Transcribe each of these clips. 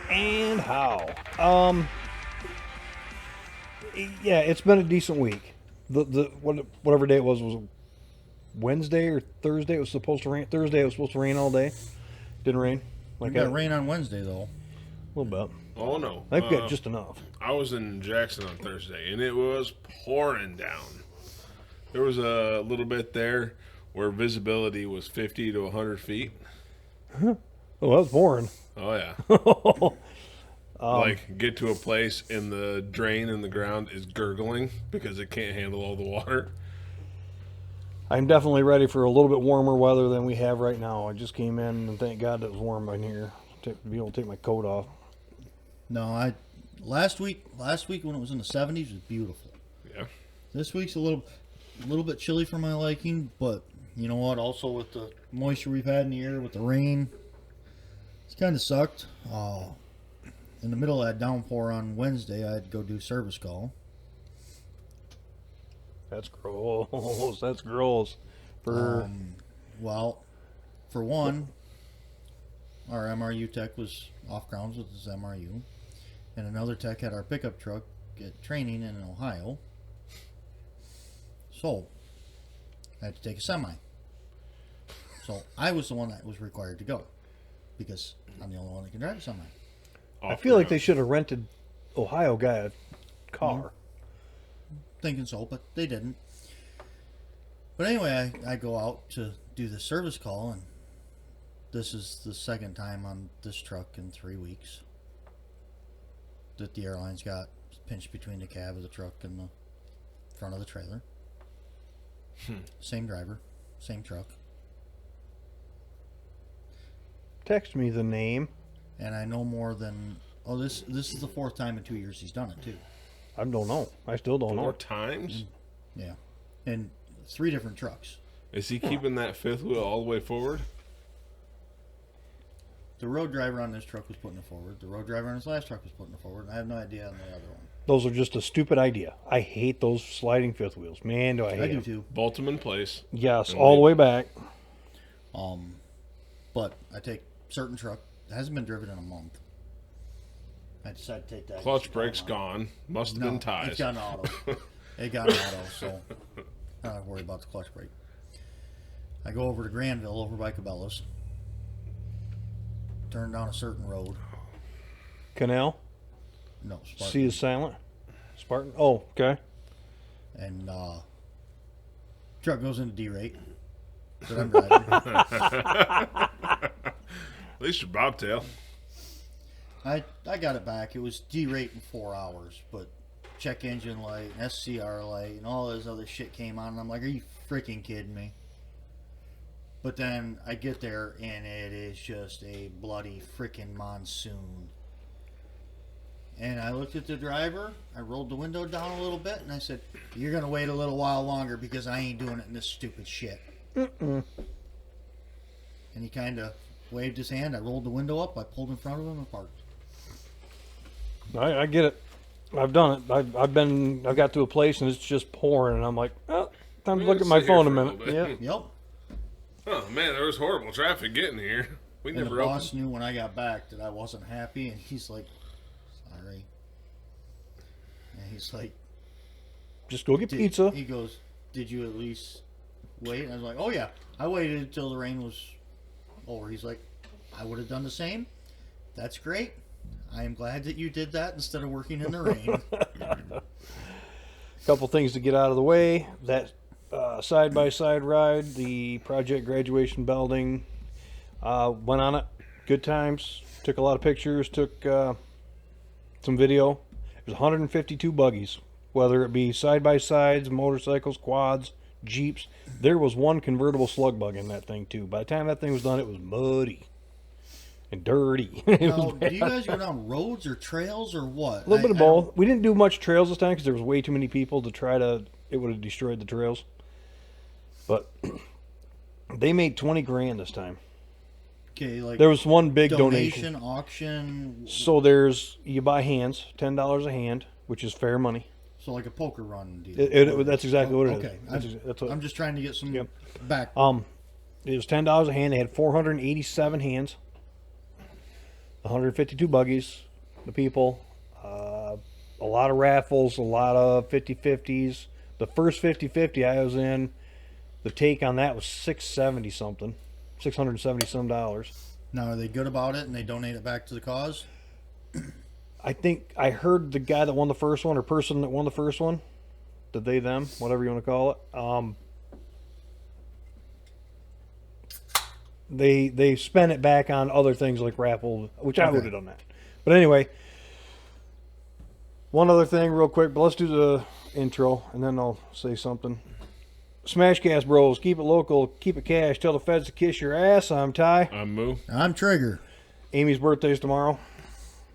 And how? Yeah, it's been a decent week. Whatever day it was Wednesday or Thursday. It was supposed to rain. Thursday it was supposed to rain all day. Didn't rain. We got rain on Wednesday though. A little bit. Oh no, I've got just enough. I was in Jackson on Thursday, and it was pouring down. There was a little bit there where visibility was 50 to 100 feet. Oh, that was boring. Oh yeah. Like get to a place and the drain in the ground is gurgling because it can't handle all the water. I'm definitely ready for a little bit warmer weather than we have right now. I just came in and thank God it was warm in here to be able to take my coat off. No, last week when it was in the 70s was beautiful. Yeah. This week's a little bit chilly for my liking, but you know what? Also with the moisture we've had in the air with the rain, it's kind of sucked. In the middle of that downpour on Wednesday, I had to go do service call. That's gross. That's gross. Well, for one, our MRU tech was off grounds with his MRU, and another tech had our pickup truck get training in Ohio. So, I had to take a semi. So, I was the one that was required to go because I'm the only one that can drive a semi. I feel like they should have rented Ohio guy a car. Thinking so, but they didn't. But anyway, I go out to do the service call, and this is the second time on this truck in 3 weeks that the airlines got pinched between the cab of the truck and the front of the trailer. Same driver, same truck. Text me the name. And I know more than... Oh, this is the fourth time in 2 years he's done it, too. I don't know. I still don't know. 4 times? Yeah. And 3 different trucks. Is he keeping that fifth wheel all the way forward? The road driver on this truck was putting it forward. The road driver on his last truck was putting it forward. I have no idea on the other one. Those are just a stupid idea. I hate those sliding fifth wheels. Man, do I hate them. I do, too. Bolt them in place. Yes, all the way back. But I take certain truck. It hasn't been driven in a month. I decided to take that. Clutch brake's gone. Must have been ties. It's got an auto. It got an auto, so I don't have to worry about the clutch brake. I go over to Granville, over by Cabela's. Turn down a certain road. Canal? No, Spartan. C is silent. Spartan? Oh, okay. And truck goes into D-rate that I'm driving. At least your bobtail. I got it back. It was D-rate in 4 hours, but check engine light, and SCR light, and all this other shit came on, and I'm like, are you freaking kidding me? But then I get there, and it is just a bloody freaking monsoon. And I looked at the driver, I rolled the window down a little bit, and I said, you're going to wait a little while longer because I ain't doing it in this stupid shit. And he kind of waved his hand. I rolled the window up, I pulled in front of him and parked. I get it. I've done it. I've got to a place and it's just pouring, and I'm like, oh, time to look at my phone a minute. Yeah. Yep. Oh man, there was horrible traffic getting here. We And never the boss opened. knew when I got back that I wasn't happy, and he's like, sorry. And he's like, Just go get pizza. He goes, did you at least wait? And I was like, oh yeah, I waited until the rain was over. He's like, I would have done the same. That's great. I am glad that you did that instead of working in the rain. Couple things to get out of the way. That side-by-side ride, the project graduation building, went on it. Good times. Took a lot of pictures. Took some video. There's 152 buggies, whether it be side-by-sides, motorcycles, quads, Jeeps. There was one convertible slug bug in that thing too. By the time that thing was done, it was muddy and dirty. Now, do you guys go down roads or trails or what? A little bit of both. We didn't do much trails this time because there was way too many people to try to. It would have destroyed the trails. But they made 20 grand this time. Okay, like There was one big donation. auction. So there's you buy hands, $10 a hand, which is fair money. So like a poker run deal. That's exactly what it is. Okay, That's what. I'm just trying to get some Yep. back. It was $10 a hand. They had 487 hands. 152 buggies, the people, a lot of raffles, a lot of 50-50s. The first 50-50 I was in, the take on that was $670 something, $670 some dollars. Now, are they good about it and they donate it back to the cause? I think I heard the guy that won the first one, or person that won the first one, the they them, whatever you want to call it. They spent it back on other things like raffle, which I would have done that. But anyway, one other thing real quick, but let's do the intro and then I'll say something. SmashCastBros, keep it local, keep it cash, tell the feds to kiss your ass. I'm Ty. I'm Moo. I'm Trigger. Amy's birthday's tomorrow.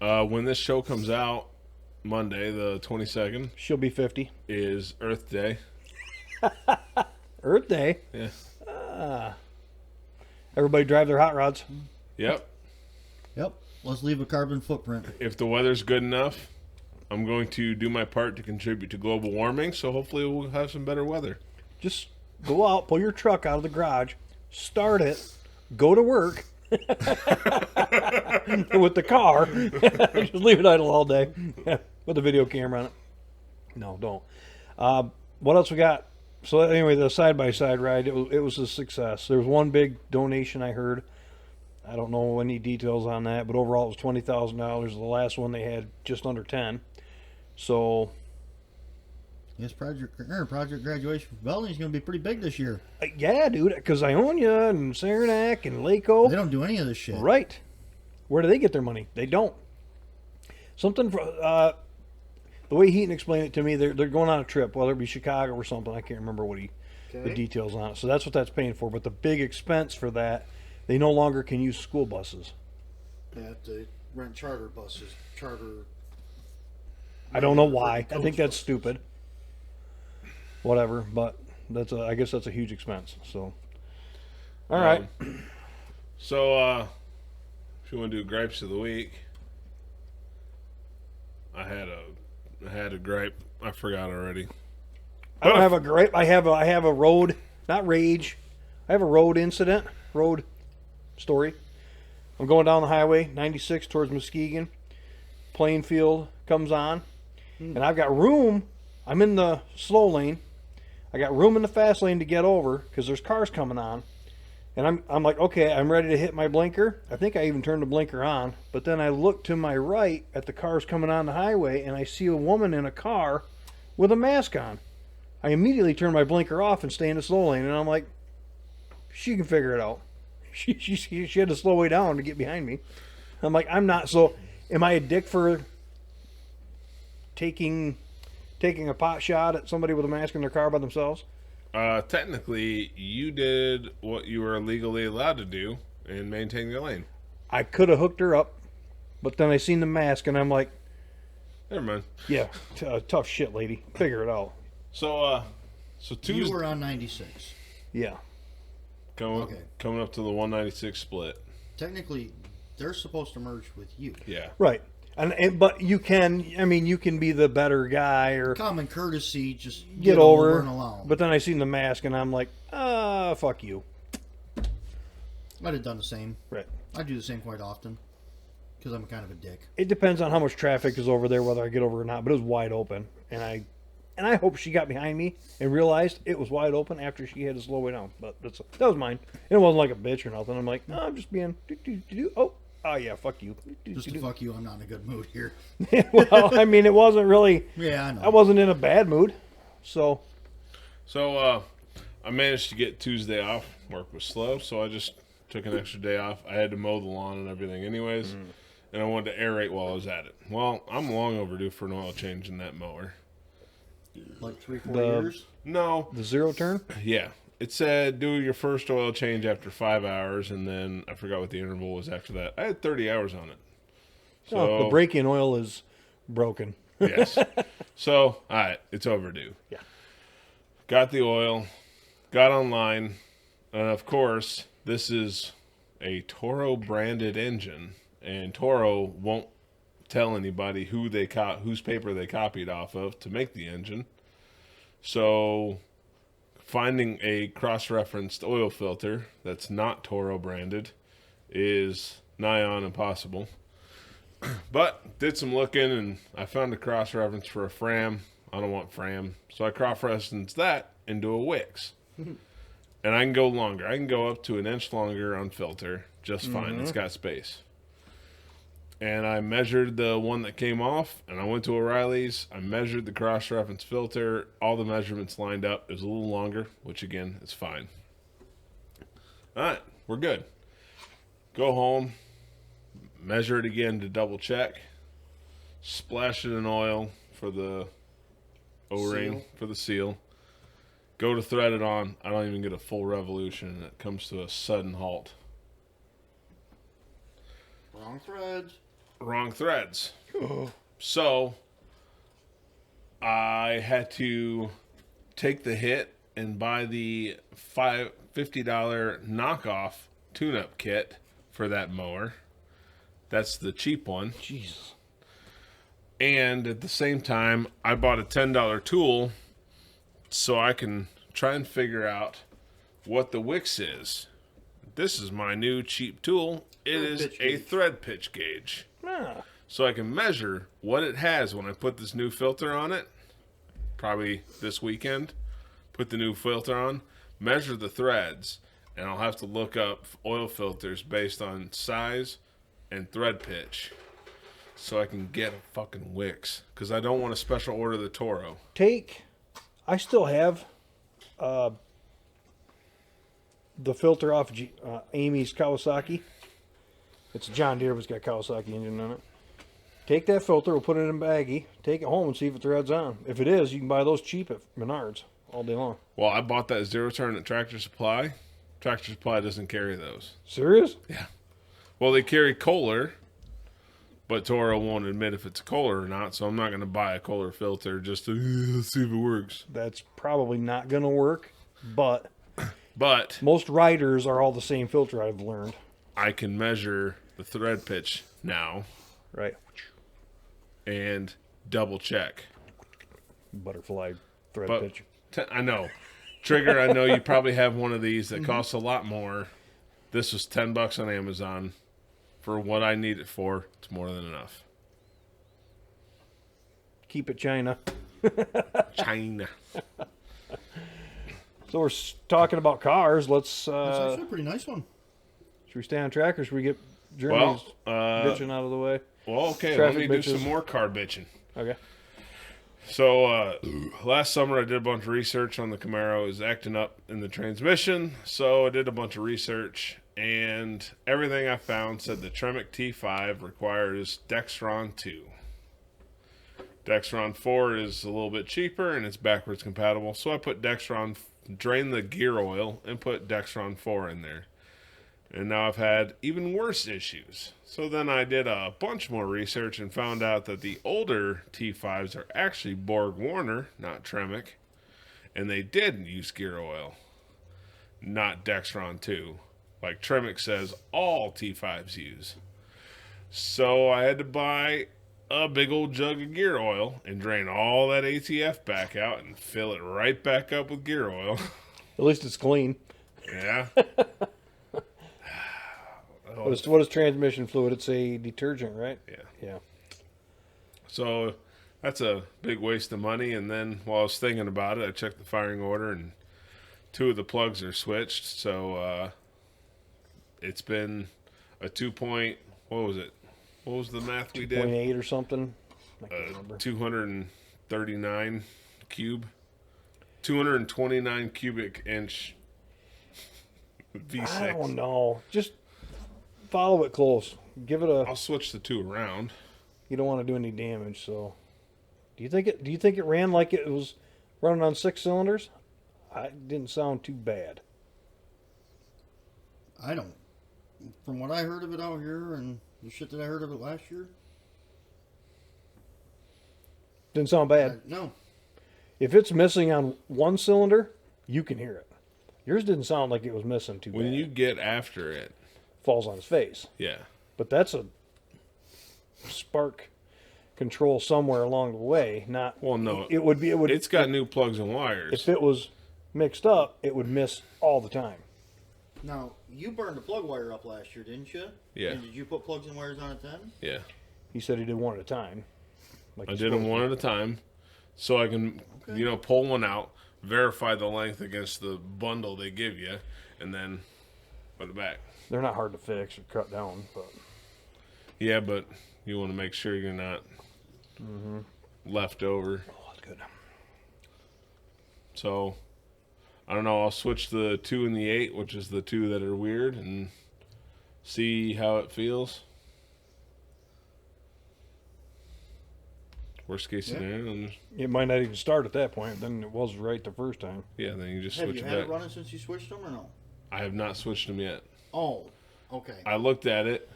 When this show comes out, Monday, the 22nd, She'll be 50. is Earth Day. Earth Day. Yeah. Everybody drive their hot rods. Yep. Yep. Let's leave a carbon footprint. If the weather's good enough, I'm going to do my part to contribute to global warming, so hopefully we'll have some better weather. Just go out, pull your truck out of the garage, start it, go to work with the car. Just leave it idle all day with a video camera on it. No, don't. What else we got? So anyway, the side-by-side ride, it was a success. There was one big donation I heard. I don't know any details on that, but overall it was $20,000. The last one they had just under 10. So Yes, project graduation for Belding is going to be pretty big this year. yeah, dude, because Ionia and Saranac and Laco. They don't do any of this shit. Right. Where do they get their money? They don't. Something for the way Heaton explained it to me, they're going on a trip, whether it be Chicago or something. I can't remember what the details on it. So that's what that's paying for. But the big expense for that, they no longer can use school buses. They have to rent charter buses. I don't know why. I Coach think that's buses. stupid. Whatever, but I guess that's a huge expense. So, all right. So, if you want to do gripes of the week, I had a gripe. I forgot already. I don't have a gripe. I have a road, not rage. I have a road story. I'm going down the highway, 96 towards Muskegon. Plainfield comes on, and I've got room. I'm in the slow lane. I got room in the fast lane to get over because there's cars coming on. And I'm like, okay, I'm ready to hit my blinker. I think I even turned the blinker on. But then I look to my right at the cars coming on the highway, and I see a woman in a car with a mask on. I immediately turn my blinker off and stay in the slow lane. And I'm like, she can figure it out. She had to slow way down to get behind me. I'm like, I'm not. So am I a dick for taking a pot shot at somebody with a mask in their car by themselves? Technically, you did what you were legally allowed to do and maintain your lane. I could have hooked her up, but then I seen the mask and I'm like, Never mind. yeah, tough shit, lady. Figure it out. So Tuesday, You were on 96. Yeah. coming up to the 196 split. Technically, they're supposed to merge with you. Yeah. Right. But you can be the better guy or Common courtesy, just get over. and along. But then I seen the mask and I'm like, fuck you. I'd have done the same. Right. I do the same quite often because I'm kind of a dick. It depends on how much traffic is over there, whether I get over or not. But it was wide open, and I hope she got behind me and realized it was wide open after she had to slow way down. But that was mine. And it wasn't like a bitch or nothing. I'm like, no, I'm just being oh yeah, fuck you. Just to fuck you, I'm not in a good mood here. Well, I mean, it wasn't really. Yeah, I know. I wasn't in a bad mood, so. So I managed to get Tuesday off. Work was slow, so I just took an extra day off. I had to mow the lawn and everything anyways, and I wanted to aerate while I was at it. Well, I'm long overdue for an oil change in that mower. Like 3-4 The- years. No, The zero turn? yeah. It said do your first oil change after 5 hours, and then I forgot what the interval was after that. I had 30 hours on it. So Oh, the break-in oil is broken. yes. So, all right, it's overdue. Yeah. Got the oil, got online, and of course, this is a Toro branded engine, and Toro won't tell anybody whose paper they copied off of to make the engine. So, finding a cross-referenced oil filter that's not Toro branded is nigh on impossible. But did some looking, and I found a cross reference for a Fram. I don't want Fram, so I cross referenced that into a Wix. And I can go longer. I can go up to an inch longer on filter just fine. It's got space. And I measured the one that came off, and I went to O'Reilly's. I measured the cross-reference filter. All the measurements lined up. It was a little longer, which, again, is fine. All right, we're good. Go home, measure it again to double check, splash it in oil for the O-ring, Seal. for the seal. Go to thread it on. I don't even get a full revolution, and it comes to a sudden halt. Wrong threads. Wrong threads. So I had to take the hit and buy the $50 knockoff tune-up kit for that mower. That's the cheap one. Jesus. And at the same time, I bought a $10 tool so I can try and figure out what the Wix is. This is my new cheap tool. It Thread is pitch a gauge. thread pitch gauge. Ah, So I can measure what it has when I put this new filter on it. Probably this weekend. Put the new filter on. Measure the threads. And I'll have to look up oil filters based on size and thread pitch. So I can get a fucking Wix. Because I don't want to special order the Toro. I still have the filter off Amy's Kawasaki. It's a John Deere, but it's got a Kawasaki engine on it. Take that filter, we'll put it in a baggie, take it home and see if it threads on. If it is, you can buy those cheap at Menards all day long. Well, I bought that zero turn at Tractor Supply. Tractor Supply doesn't carry those. Serious? Yeah. Well, they carry Kohler, but Toro won't admit if it's a Kohler or not, so I'm not going to buy a Kohler filter just to see if it works. That's probably not going to work, but But most riders are all the same filter, I've learned. I can measure the thread pitch now Right. and double check. Butterfly thread But pitch. I know. Trigger, I know you probably have one of these that costs a lot more. This was $10 on Amazon. For what I need it for, it's more than enough. Keep it China. China. So we're talking about cars. That's actually a pretty nice one. Should we stay on track or should we get Jeremy's bitching out of the way? Well, okay, Traffic let me do bitches. some more car bitching. Okay. So, last summer I did a bunch of research on the Camaro. It was acting up in the transmission, so I did a bunch of research, and everything I found said the Tremec T5 requires Dexron 2. Dexron 4 is a little bit cheaper, and it's backwards compatible, so I put drained the gear oil, and put Dexron 4 in there. And now I've had even worse issues. So then I did a bunch more research and found out that the older T5s are actually Borg Warner, not Tremec. And they did use gear oil, not Dexron 2, like Tremec says all T5s use. So I had to buy a big old jug of gear oil and drain all that ATF back out and fill it right back up with gear oil. At least it's clean. Yeah. What is transmission fluid? It's a detergent, right? Yeah. Yeah. So that's a big waste of money. And then while I was thinking about it, I checked the firing order and 2 of the plugs are switched. So it's been a 2 point, what was it? What was the math we did? 0.8 or something. I can't remember. 239 cube. 229 cubic inch V6. I don't know. Just follow it close. Give it a. I'll switch the 2 around. You don't want to do any damage. So, do you think it ran like it was running on 6 cylinders? It didn't sound too bad. I don't. From what I heard of it out here and the shit that I heard of it last year, Didn't sound bad. no. If it's missing on 1 cylinder, you can hear it. Yours didn't sound like it was missing too When bad. you get after it, Falls on his face. yeah. But that's a spark control somewhere along the way. Not. Well, no. It would be. It would. It's got new plugs and wires. If it was mixed up, it would miss all the time. Now, you burned the plug wire up last year, didn't you? Yeah. And did you put plugs and wires on it then? Yeah. He said he did one at a time. Like I you're did them supposed one to. at a time, so I can, pull one out, verify the length against the bundle they give you, and then put it back. They're not hard to fix or cut down, but Yeah, but you want to make sure you're not left over. oh, that's good. So, I don't know. I'll switch the 2 and the 8, which is the 2 that are weird, and see how it feels. Worst case scenario, and It might not even start at that point. Then it was right the first time. yeah, then you just Have switch you it had it back. running since you switched them or no? I have not switched them yet. Oh, okay. I looked at it.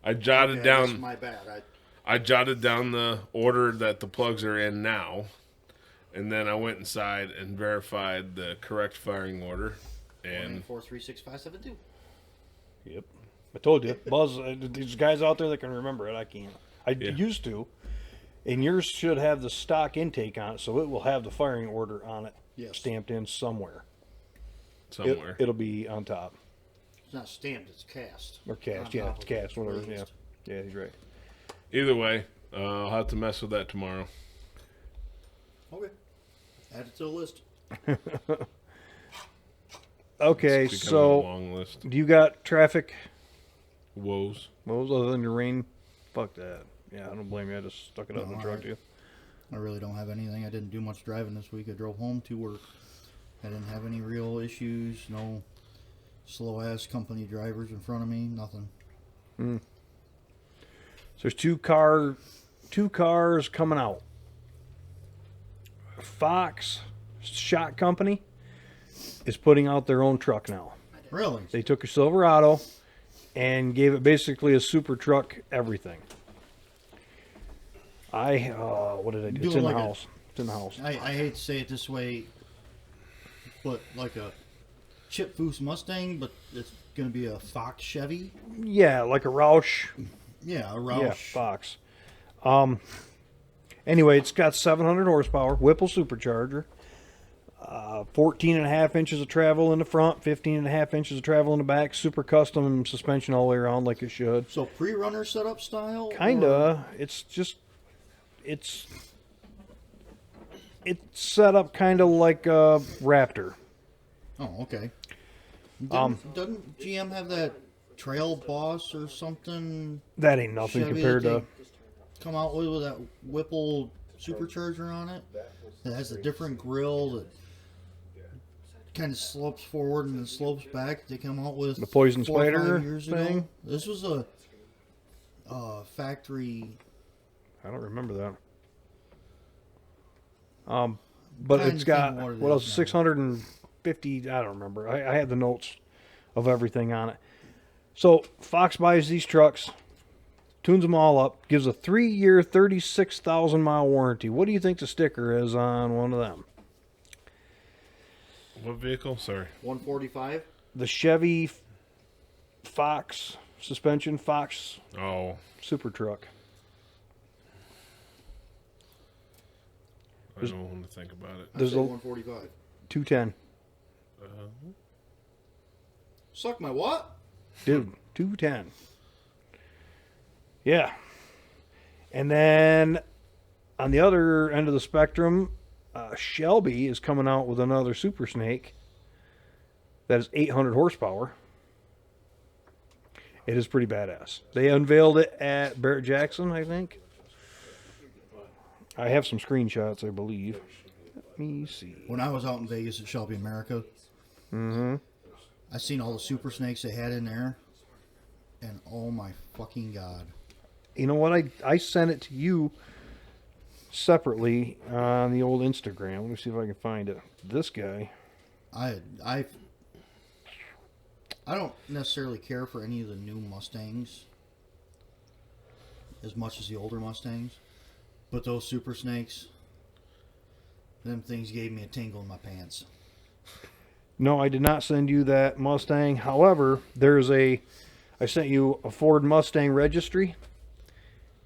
I jotted Okay, that's down. my bad. I jotted down the order that the plugs are in now, and then I went inside and verified the correct firing order. And 436-572. Yep. I told you, Buzz. There's guys out there that can remember it. I can't. I Yeah. used to. And yours should have the stock intake on it, so it will have the firing order on it Yes. stamped in somewhere. somewhere. It'll be on top It's not stamped, it's cast. or cast. On Yeah, top it's of it, cast. Whatever. raised. Yeah, he's right. Either way, I'll have to mess with that tomorrow. Okay. Add it to the list. Okay, It's becoming a so long list. do you got traffic Woes. woes other than your rain? Fuck that. Yeah, I don't blame you. I just stuck it up in the No, truck I- to you. I really don't have anything. I didn't do much driving this week. I drove home to work. I didn't have any real issues. No slow ass company drivers in front of me. Nothing. So there's two cars coming out. Fox Shot Company is putting out their own truck now. Really? They took a Silverado and gave it basically a super truck everything. What did I do? It's Doing in like the a- house. It's in the house. I hate to say it this way, but like a Chip Foose Mustang, but it's going to be a Fox Chevy. Yeah, like a Roush. Yeah, a Yeah, Roush. Fox. Anyway, it's got 700 horsepower, Whipple supercharger, 14 and a half inches of travel in the front, 15 and a half inches of travel in the back, super custom suspension all the way around like it should. So pre-runner setup style? or- Kinda. It's set up kind of like a Raptor. Oh, okay. Doesn't GM have that Trail Boss or something That ain't nothing Chevy compared that to. they come out with that Whipple supercharger on it? It has a different grill that kind of slopes forward and then slopes back. They come out with The Poison 4 or 5 Spider years thing? ago. This was a factory. I don't remember that. But Trying it's to got think what it what is else? now. 650. I don't remember. I had the notes of everything on it. So Fox buys these trucks, tunes them all up, gives a 3-year, 36,000-mile warranty. What do you think the sticker is on one of them? What vehicle? Sorry. 145. The Chevy Fox suspension Fox Oh, super truck. I don't want to think about it. I There's said a 145. 210. Suck my what? Dude, 210. Yeah. And then on the other end of the spectrum, Shelby is coming out with another Super Snake that is 800 horsepower. It is pretty badass. They unveiled it at Barrett Jackson, I think. I have some screenshots, I believe. Let me see. When I was out in Vegas at Shelby America, I seen all the Super Snakes they had in there, and oh my fucking god! You know what? I sent it to you separately on the old Instagram. Let me see if I can find it. This guy. I don't necessarily care for any of the new Mustangs as much as the older Mustangs, but those Super Snakes, them things gave me a tingle in my pants. No, I did not send you that Mustang. However, I sent you a Ford Mustang registry,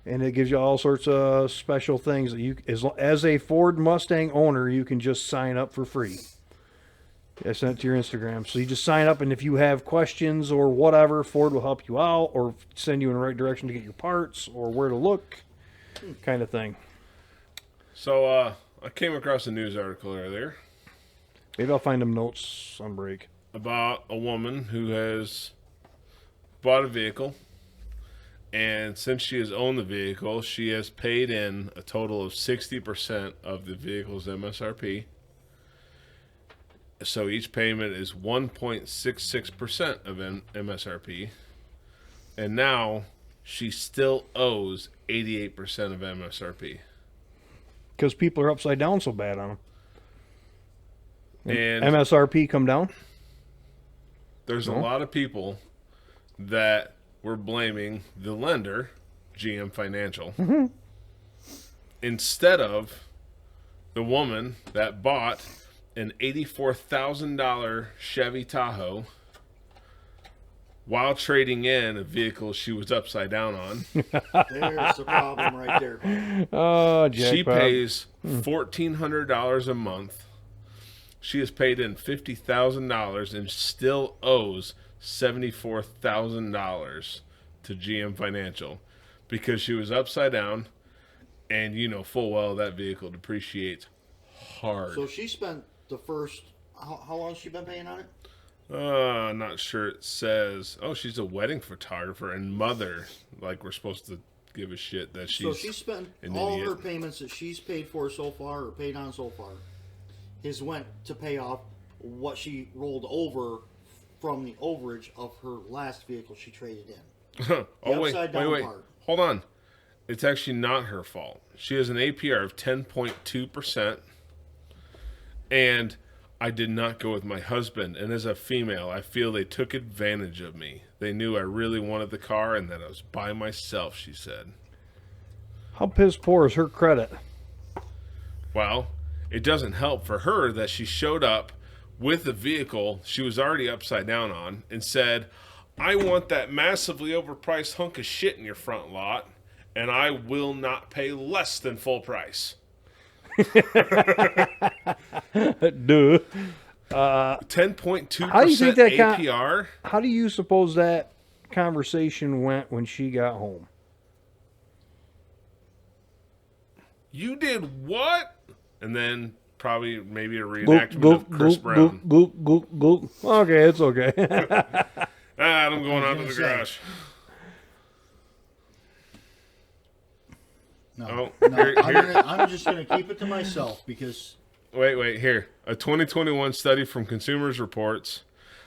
and it gives you all sorts of special things that you, as a Ford Mustang owner, you can just sign up for free. I sent it to your Instagram. So you just sign up, and if you have questions or whatever, Ford will help you out or send you in the right direction to get your parts or where to look, kind of thing. So I came across a news article earlier Maybe I'll find them notes on break. about a woman who has bought a vehicle, and since she has owned the vehicle, she has paid in a total of 60% of the vehicle's MSRP. So each payment is 1.66% of MSRP, and now she still owes 88% of MSRP. Because people are upside down so bad on them. And MSRP come down? there's a lot of people that were blaming the lender, GM Financial, instead of the woman that bought an $84,000 Chevy Tahoe while trading in a vehicle she was upside down on. There's the problem right there. Oh, jackpot. She pays $1,400 a month. She has paid in $50,000 and still owes $74,000 to GM Financial because she was upside down, and you know full well that vehicle depreciates hard. So she spent the first. How long has she been paying on it? I'm not sure it says. Oh, she's a wedding photographer and mother. Like we're supposed to give a shit that she's. So she spent an all idiot. her payments that she's paid for so far, or paid on so far, is went to pay off what she rolled over from the overage of her last vehicle she traded in. Oh wait, upside down wait, part. hold on. It's actually not her fault. She has an APR of 10.2%, and I did not go with my husband. And as a female, I feel they took advantage of me. They knew I really wanted the car and that I was by myself, she said. How piss poor is her credit? Well, it doesn't help for her that she showed up with a vehicle she was already upside down on and said, I want that massively overpriced hunk of shit in your front lot, and I will not pay less than full price. Duh. 10.2% How do you think that APR? How do you suppose that conversation went when she got home? You did what? And then probably maybe a reenactment of Chris Brown. Okay, it's okay. I'm going out to the gonna say. garage. No, Oh, no, here- I'm just gonna keep it to myself because Wait, here. A 2021 study from Consumers Reports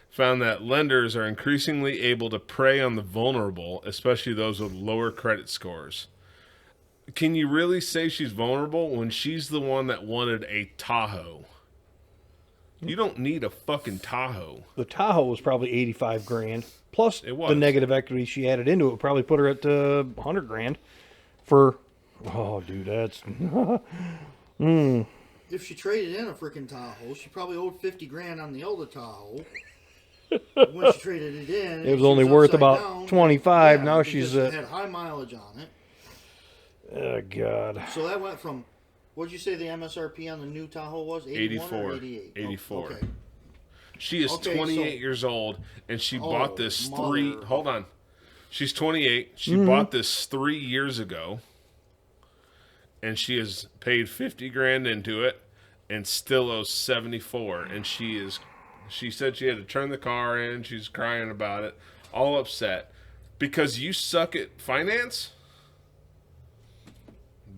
found that lenders are increasingly able to prey on the vulnerable, especially those with lower credit scores. Can you really say she's vulnerable when she's the one that wanted a Tahoe? You don't need a fucking Tahoe. The Tahoe was probably 85 grand. Plus It was. the negative equity she added into it would probably put her at 100 grand for. Oh, dude, that's. if she traded in a freaking Tahoe, she probably owed 50 grand on the older Tahoe. When she traded it in, It was she only worth upside about down. 25. Now because she's it had high mileage on it. Oh, God. So that went from, what did you say the MSRP on the new Tahoe was? 81 or 88? 84. Okay. She is Okay, 28 so- years old, and she Oh, bought this mother. Hold on. She's 28. She bought this 3 years ago, and she has paid 50 grand into it, and still owes 74. And she said she had to turn the car in. She's crying about it, all upset because you suck at finance.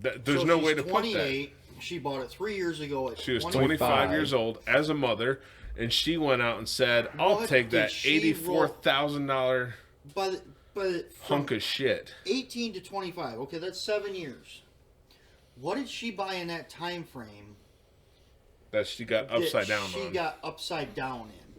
There's So no she's way to put that. 28. She bought it 3 years ago at She was 25. 25 years old as a mother, and she went out and said, I'll What take did that she roll- $84,000 But from hunk of shit. 18 to 25. Okay, that's 7 years. What did she buy in that time frame That she got that upside down she on. got upside down in?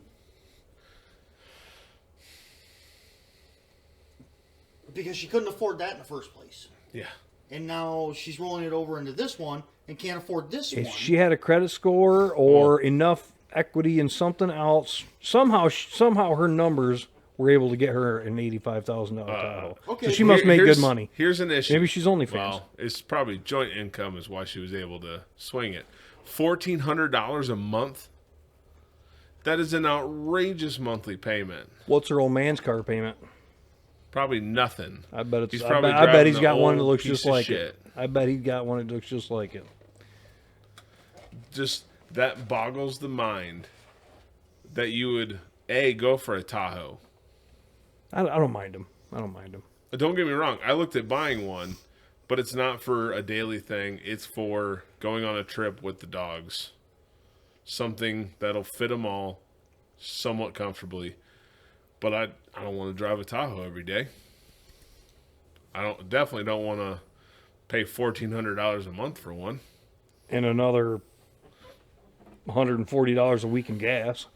Because she couldn't afford that in the first place. Yeah. And now she's rolling it over into this one and can't afford this If one. she had a credit score or enough equity in something else, somehow her numbers were able to get her an $85,000 Tahoe. okay. So she must make Here's- good money. Here's an issue. Maybe she's OnlyFans. Well, it's probably joint income is why she was able to swing it. $1,400 a month. That is an outrageous monthly payment. What's her old man's car payment? Probably nothing. I bet it's. He's I probably bet, I bet driving he's the got one that old looks piece just of like shit. it. I bet he's got one that looks just like it. Just that boggles the mind that you would go for a Tahoe. I don't mind him. I don't mind him. Don't get me wrong. I looked at buying one, but it's not for a daily thing. It's for going on a trip with the dogs. Something that'll fit them all somewhat comfortably. But I don't want to drive a Tahoe every day. I definitely don't want to pay $1,400 a month for one. And another $140 a week in gas.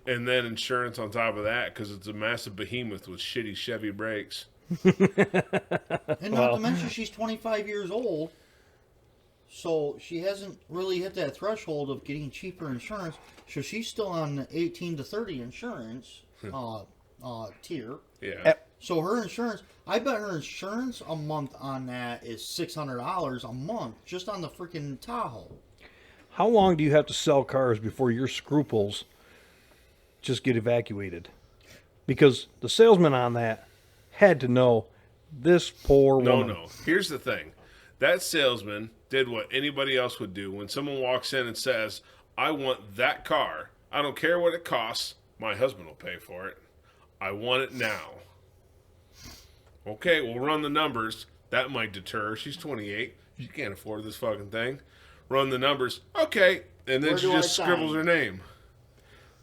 And then insurance on top of that because it's a massive behemoth with shitty Chevy brakes. And not to mention she's 25 years old, so she hasn't really hit that threshold of getting cheaper insurance. So she's still on the 18 to 30 insurance tier. Yeah. So her insurance, I bet her insurance a month on that is $600 a month just on the freaking Tahoe. How long do you have to sell cars before your scruples just get evacuated? Because the salesman on that had to know this poor woman. No. Here's the thing. That salesman did what anybody else would do. When someone walks in and says, I want that car, I don't care what it costs, my husband will pay for it. I want it now. Okay, we'll run the numbers. That might deter her. She's 28. She can't afford this fucking thing. Run the numbers. Okay. And then Where she do I just scribbles sign? her name.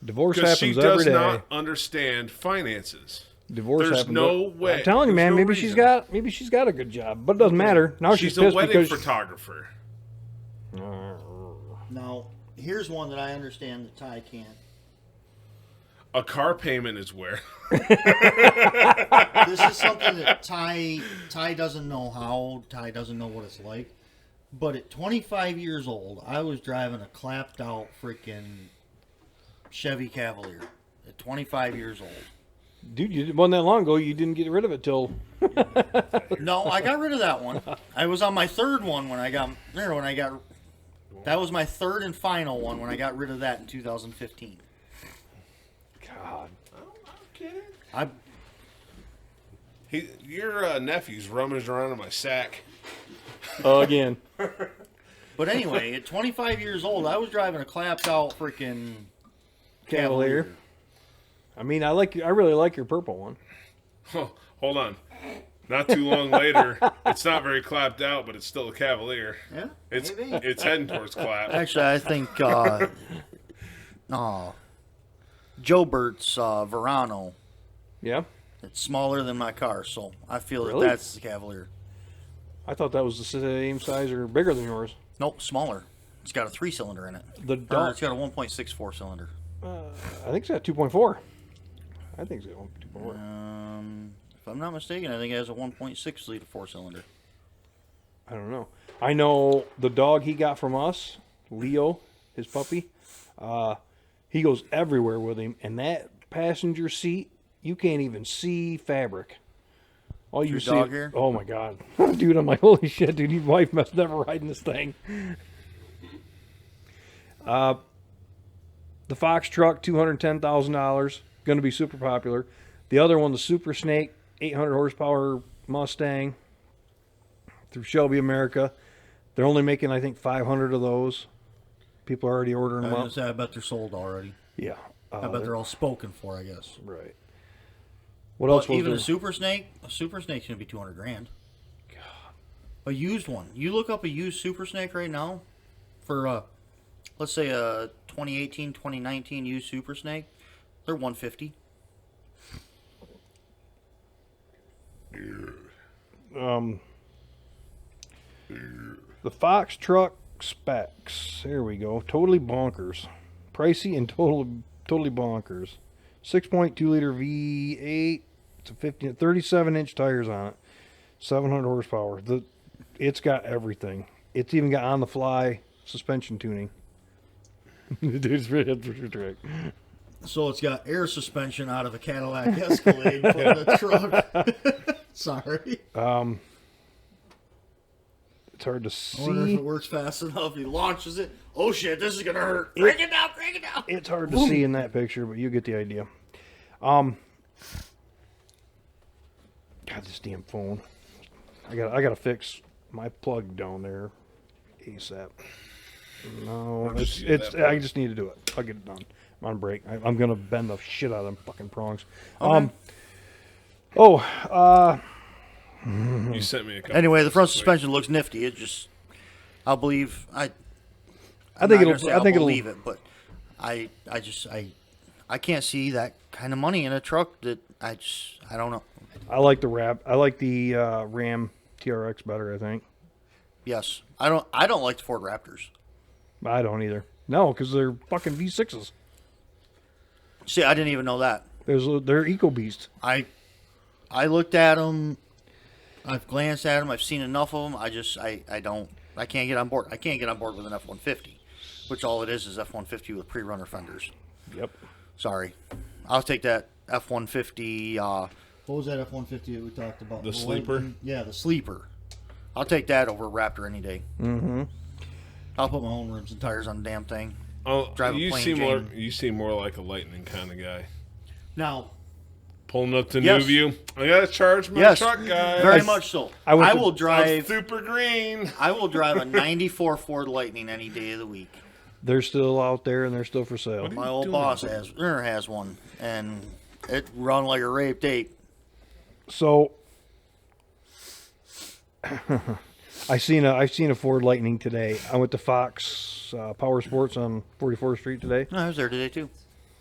Divorce Because she happens every does day. not understand finances. Divorce There's happens. no way. I'm telling you, There's man. no maybe reason. she's got a good job, but it doesn't matter. Now she's She's a pissed wedding because photographer. Now, here's one that I understand that Ty can't. A car payment is where. This is something that Ty doesn't know how. Ty doesn't know what it's like. But at 25 years old, I was driving a clapped out freaking Chevy Cavalier. At 25 years old. dude, it wasn't that long ago. You didn't get rid of it till. No, I got rid of that one. I was on my third one when I got. That was my third and final one when I got rid of that in 2015. God. I'm kidding. I Your nephew's rummaged around in my sack. Again. But anyway, at 25 years old, I was driving a clapped out freaking Cavalier. I mean, I really like your purple one. Oh, hold on. Not too long later, it's not very clapped out, but it's still a Cavalier. Yeah, It's maybe. it's heading towards clap. Actually, I think Joe Bert's Verano. Yeah. It's smaller than my car, so I feel Really? that that's the Cavalier. I thought that was the same size or bigger than yours. Nope, smaller. It's got a 3-cylinder in it. The Or dog. it's got a 1.64 cylinder. I think it's got 2.4. I think it's got 2.4. If I'm not mistaken, I think it has a 1.6 liter 4-cylinder. I don't know. I know the dog he got from us, Leo, his puppy. He goes everywhere with him, and that passenger seat, you can't even see fabric. All you Your see. dog here? Oh my god, dude! I'm like, holy shit, dude! Your wife must never riding this thing. The Fox truck, $210,000, going to be super popular. The other one, the Super Snake, 800 horsepower Mustang, through Shelby America. They're only making, I think, 500 of those. People are already ordering them up. I bet they're sold already. Yeah. I bet they're all spoken for, I guess. Right. What else was Even there? a Super Snake's going to be $200,000. God. A used one. You look up a used Super Snake right now for, let's say a 2018, 2019 used Super Snake. They're $150. The Fox truck specs. There we go. Totally bonkers. Pricey and totally bonkers. 6.2 liter V8. It's a 37-inch tires on it. 700 horsepower. It's got everything. It's even got on-the-fly suspension tuning. Dude's really up for the trick. So it's got air suspension out of a Cadillac Escalade put in the truck. Sorry. It's hard to I wonder if see. it works fast enough. He launches it. Oh shit, this is gonna hurt. Crank it down, crank it down. It's hard to see in that picture, but you get the idea. God, this damn phone. I gotta fix my plug down there ASAP. No, I'll just use it's. that plug. I just need to do it. I'll get it done. I'm on break. I'm gonna bend the shit out of them fucking prongs. Okay. You sent me a couple. Anyway, the front this week. suspension looks nifty. It just, I'll believe. I think it'll. I think it'll. believe it, but I can't see that kind of money in a truck. That I don't know. I like the Ram TRX better. I think. Yes, I don't like the Ford Raptors. I don't either. No, because they're fucking V6s. See, I didn't even know that. They're Eco Beasts. I looked at them. I've glanced at them. I've seen enough of them. I can't get on board. I can't get on board with an F-150, which all it is F-150 with pre-runner fenders. Yep. Sorry, I'll take that F-150. What was that F-150 that we talked about? The sleeper? Yeah, the sleeper. I'll take that over Raptor any day. Mm-hmm. I'll put my own rims and tires on the damn thing. Oh, Drive a you plain seem more. Jane. You seem more like a Lightning kind of guy. Now, Pulling up to Yes. New View. I gotta charge my yes, truck, guys. very much so. I went to- will I'm drive. super green. I will drive a '94 Ford Lightning any day of the week. They're still out there and they're still for sale. What are My you old doing? boss has one, and it run like a raped ape. So I've seen a Ford Lightning today. I went to Fox Power Sports on 44th Street today. No, I was there today too.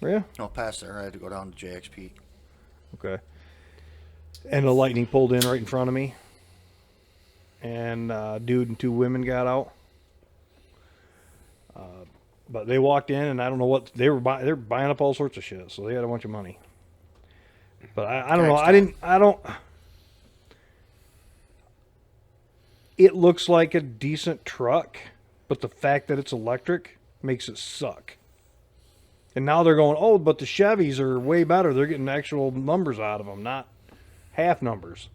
Yeah. No, past there, I had to go down to JXP. Okay. And the Lightning pulled in right in front of me. And a dude and two women got out. But they walked in, and I don't know what they were buying. They're buying up all sorts of shit, so they had a bunch of money. But I don't know. I don't. It looks like a decent truck, but the fact that it's electric makes it suck. And now they're going, oh, but the Chevys are way better. They're getting actual numbers out of them, not half numbers.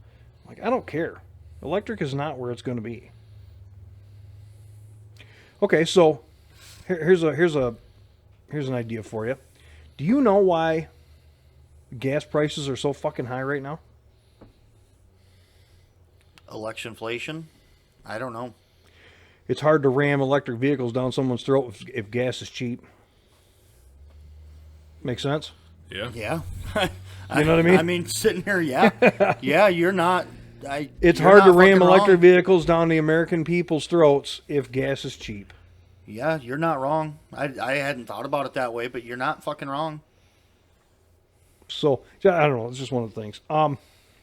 Like, I don't care. Electric is not where it's going to be. Okay, so here's an idea for you. Do you know why gas prices are so fucking high right now? Election inflation? I don't know. It's hard to ram electric vehicles down someone's throat if gas is cheap. Make sense? Yeah. Yeah. You know what I mean? I mean, sitting here, yeah. Yeah, you're not. It's you're hard to not ram fucking electric wrong. vehicles down the American people's throats if gas is cheap. Yeah, you're not wrong. I hadn't thought about it that way, but you're not fucking wrong. So, yeah, I don't know. It's just one of the things.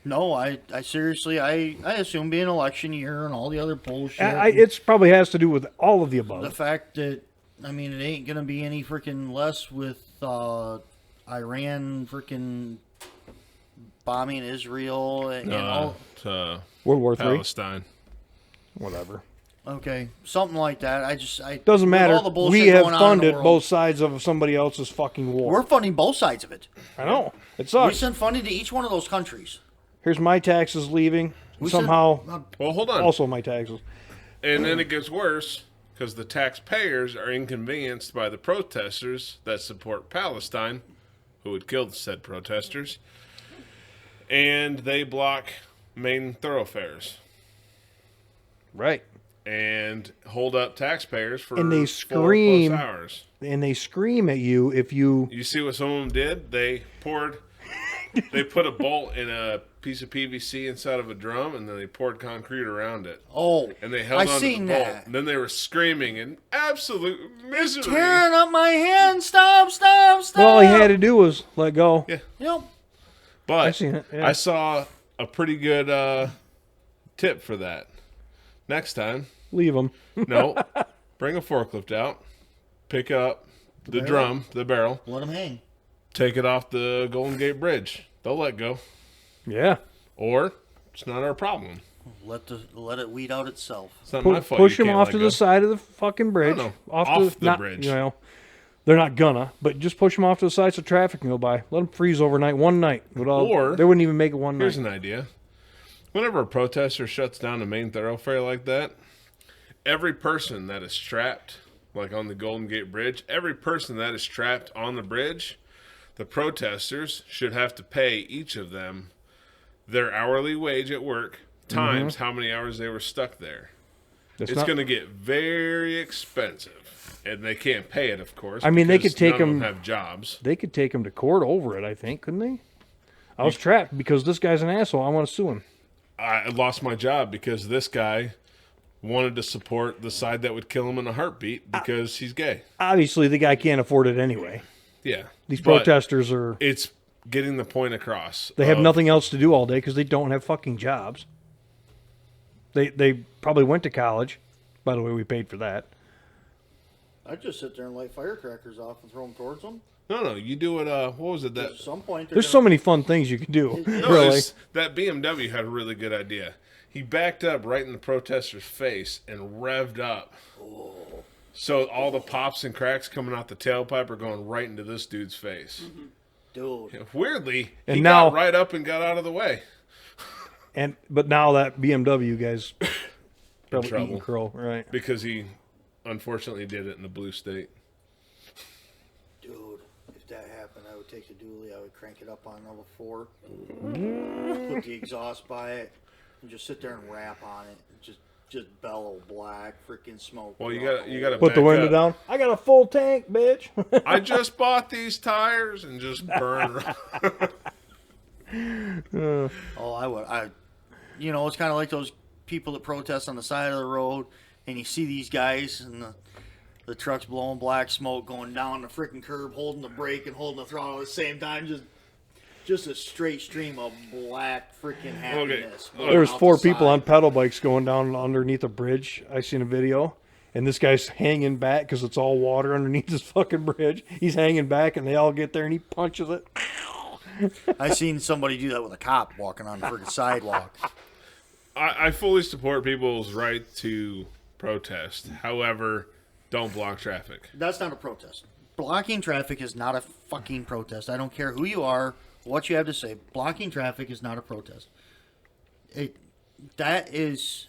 No, I seriously, I assume being election year and all the other bullshit. It's probably has to do with all of the above. The fact that, I mean, it ain't going to be any freaking less with Iran freaking bombing Israel and all. To World War III, Palestine. whatever. Okay, something like that. Doesn't with matter. all the bullshit We have going on in the funded world, both sides of somebody else's fucking war. We're funding both sides of it. I know. It We sucks. send funding to each one of those countries. Here's my taxes leaving. We send- Somehow, Well, hold on. also my taxes. And then it gets worse because the taxpayers are inconvenienced by the protesters that support Palestine, who would kill said protesters, and they block main thoroughfares Right. and hold up taxpayers for And they 4+ scream. hours. And they scream at you if you... You see what some of them did? They put a bolt in a piece of PVC inside of a drum, and then they poured concrete around it. Oh, And they held I onto seen the bolt. that. And then they were screaming in absolute misery. Tearing up my hand. Stop, stop, stop. All he had to do was let go. Yeah. Yep. But I seen it, yeah. I saw a pretty good tip for that. Next time, Leave them. no, bring a forklift out, pick up the drum, the barrel, Let them hang. take it off the Golden Gate Bridge. They'll let go. Yeah. Or it's not our problem. Let it weed out itself. It's not my fault. Push you them can't off let to go. the side of the fucking bridge. No, Off off the not, bridge. You know, they're not gonna, but just push them off to the side so traffic can go by. Let them freeze overnight, one night. Or- they wouldn't even make it one Here's night. an idea. Whenever a protester shuts down a main thoroughfare like that, every person that is trapped, like on the Golden Gate Bridge, every person that is trapped on the bridge, the protesters should have to pay each of them their hourly wage at work times how many hours they were stuck there. It's going to get very expensive, and they can't pay it, of course. I mean, they because could take none of them. have jobs. They could take him to court over it, I think, couldn't they? I was trapped because this guy's an asshole. I want to sue him. I lost my job because this guy wanted to support the side that would kill him in a heartbeat because he's gay. Obviously, the guy can't afford it anyway. Yeah. These but protesters are. It's getting the point across. They have nothing else to do all day because they don't have fucking jobs. They probably went to college. By the way, we paid for that. I'd just sit there and light firecrackers off and throw them towards them. No, you do it. What was it? At some point, There's so many fun things you can do. No, Really. that BMW had a really good idea. He backed up right in the protester's face and revved up. So all the pops and cracks coming out the tailpipe are going right into this dude's face. dude. Weirdly, And he now- got right up and got out of the way. But now that BMW guy's probably trouble. eating crow, right? Because he unfortunately did it in the blue state. Dude, if that happened, I would take the dually, I would crank it up on level 4, put the exhaust by it, and just sit there and rap on it. Just bellow black freaking smoke. Well, you got to Put the window down. I got a full tank, bitch. I just bought these tires and just burn. Oh, I would. You know, it's kind of like those people that protest on the side of the road, and you see these guys and the trucks blowing black smoke going down the freaking curb, holding the brake and holding the throttle at the same time, just a straight stream of black freaking happiness. Okay. There's Off 4 the people side. on pedal bikes going down underneath a bridge. I seen a video, and this guy's hanging back because it's all water underneath this fucking bridge. He's hanging back, and they all get there, and he punches it. I seen somebody do that with a cop walking on the freaking sidewalk. I fully support people's right to protest. However, don't block traffic. That's not a protest. Blocking traffic is not a fucking protest. I don't care who you are, what you have to say. Blocking traffic is not a protest. That is.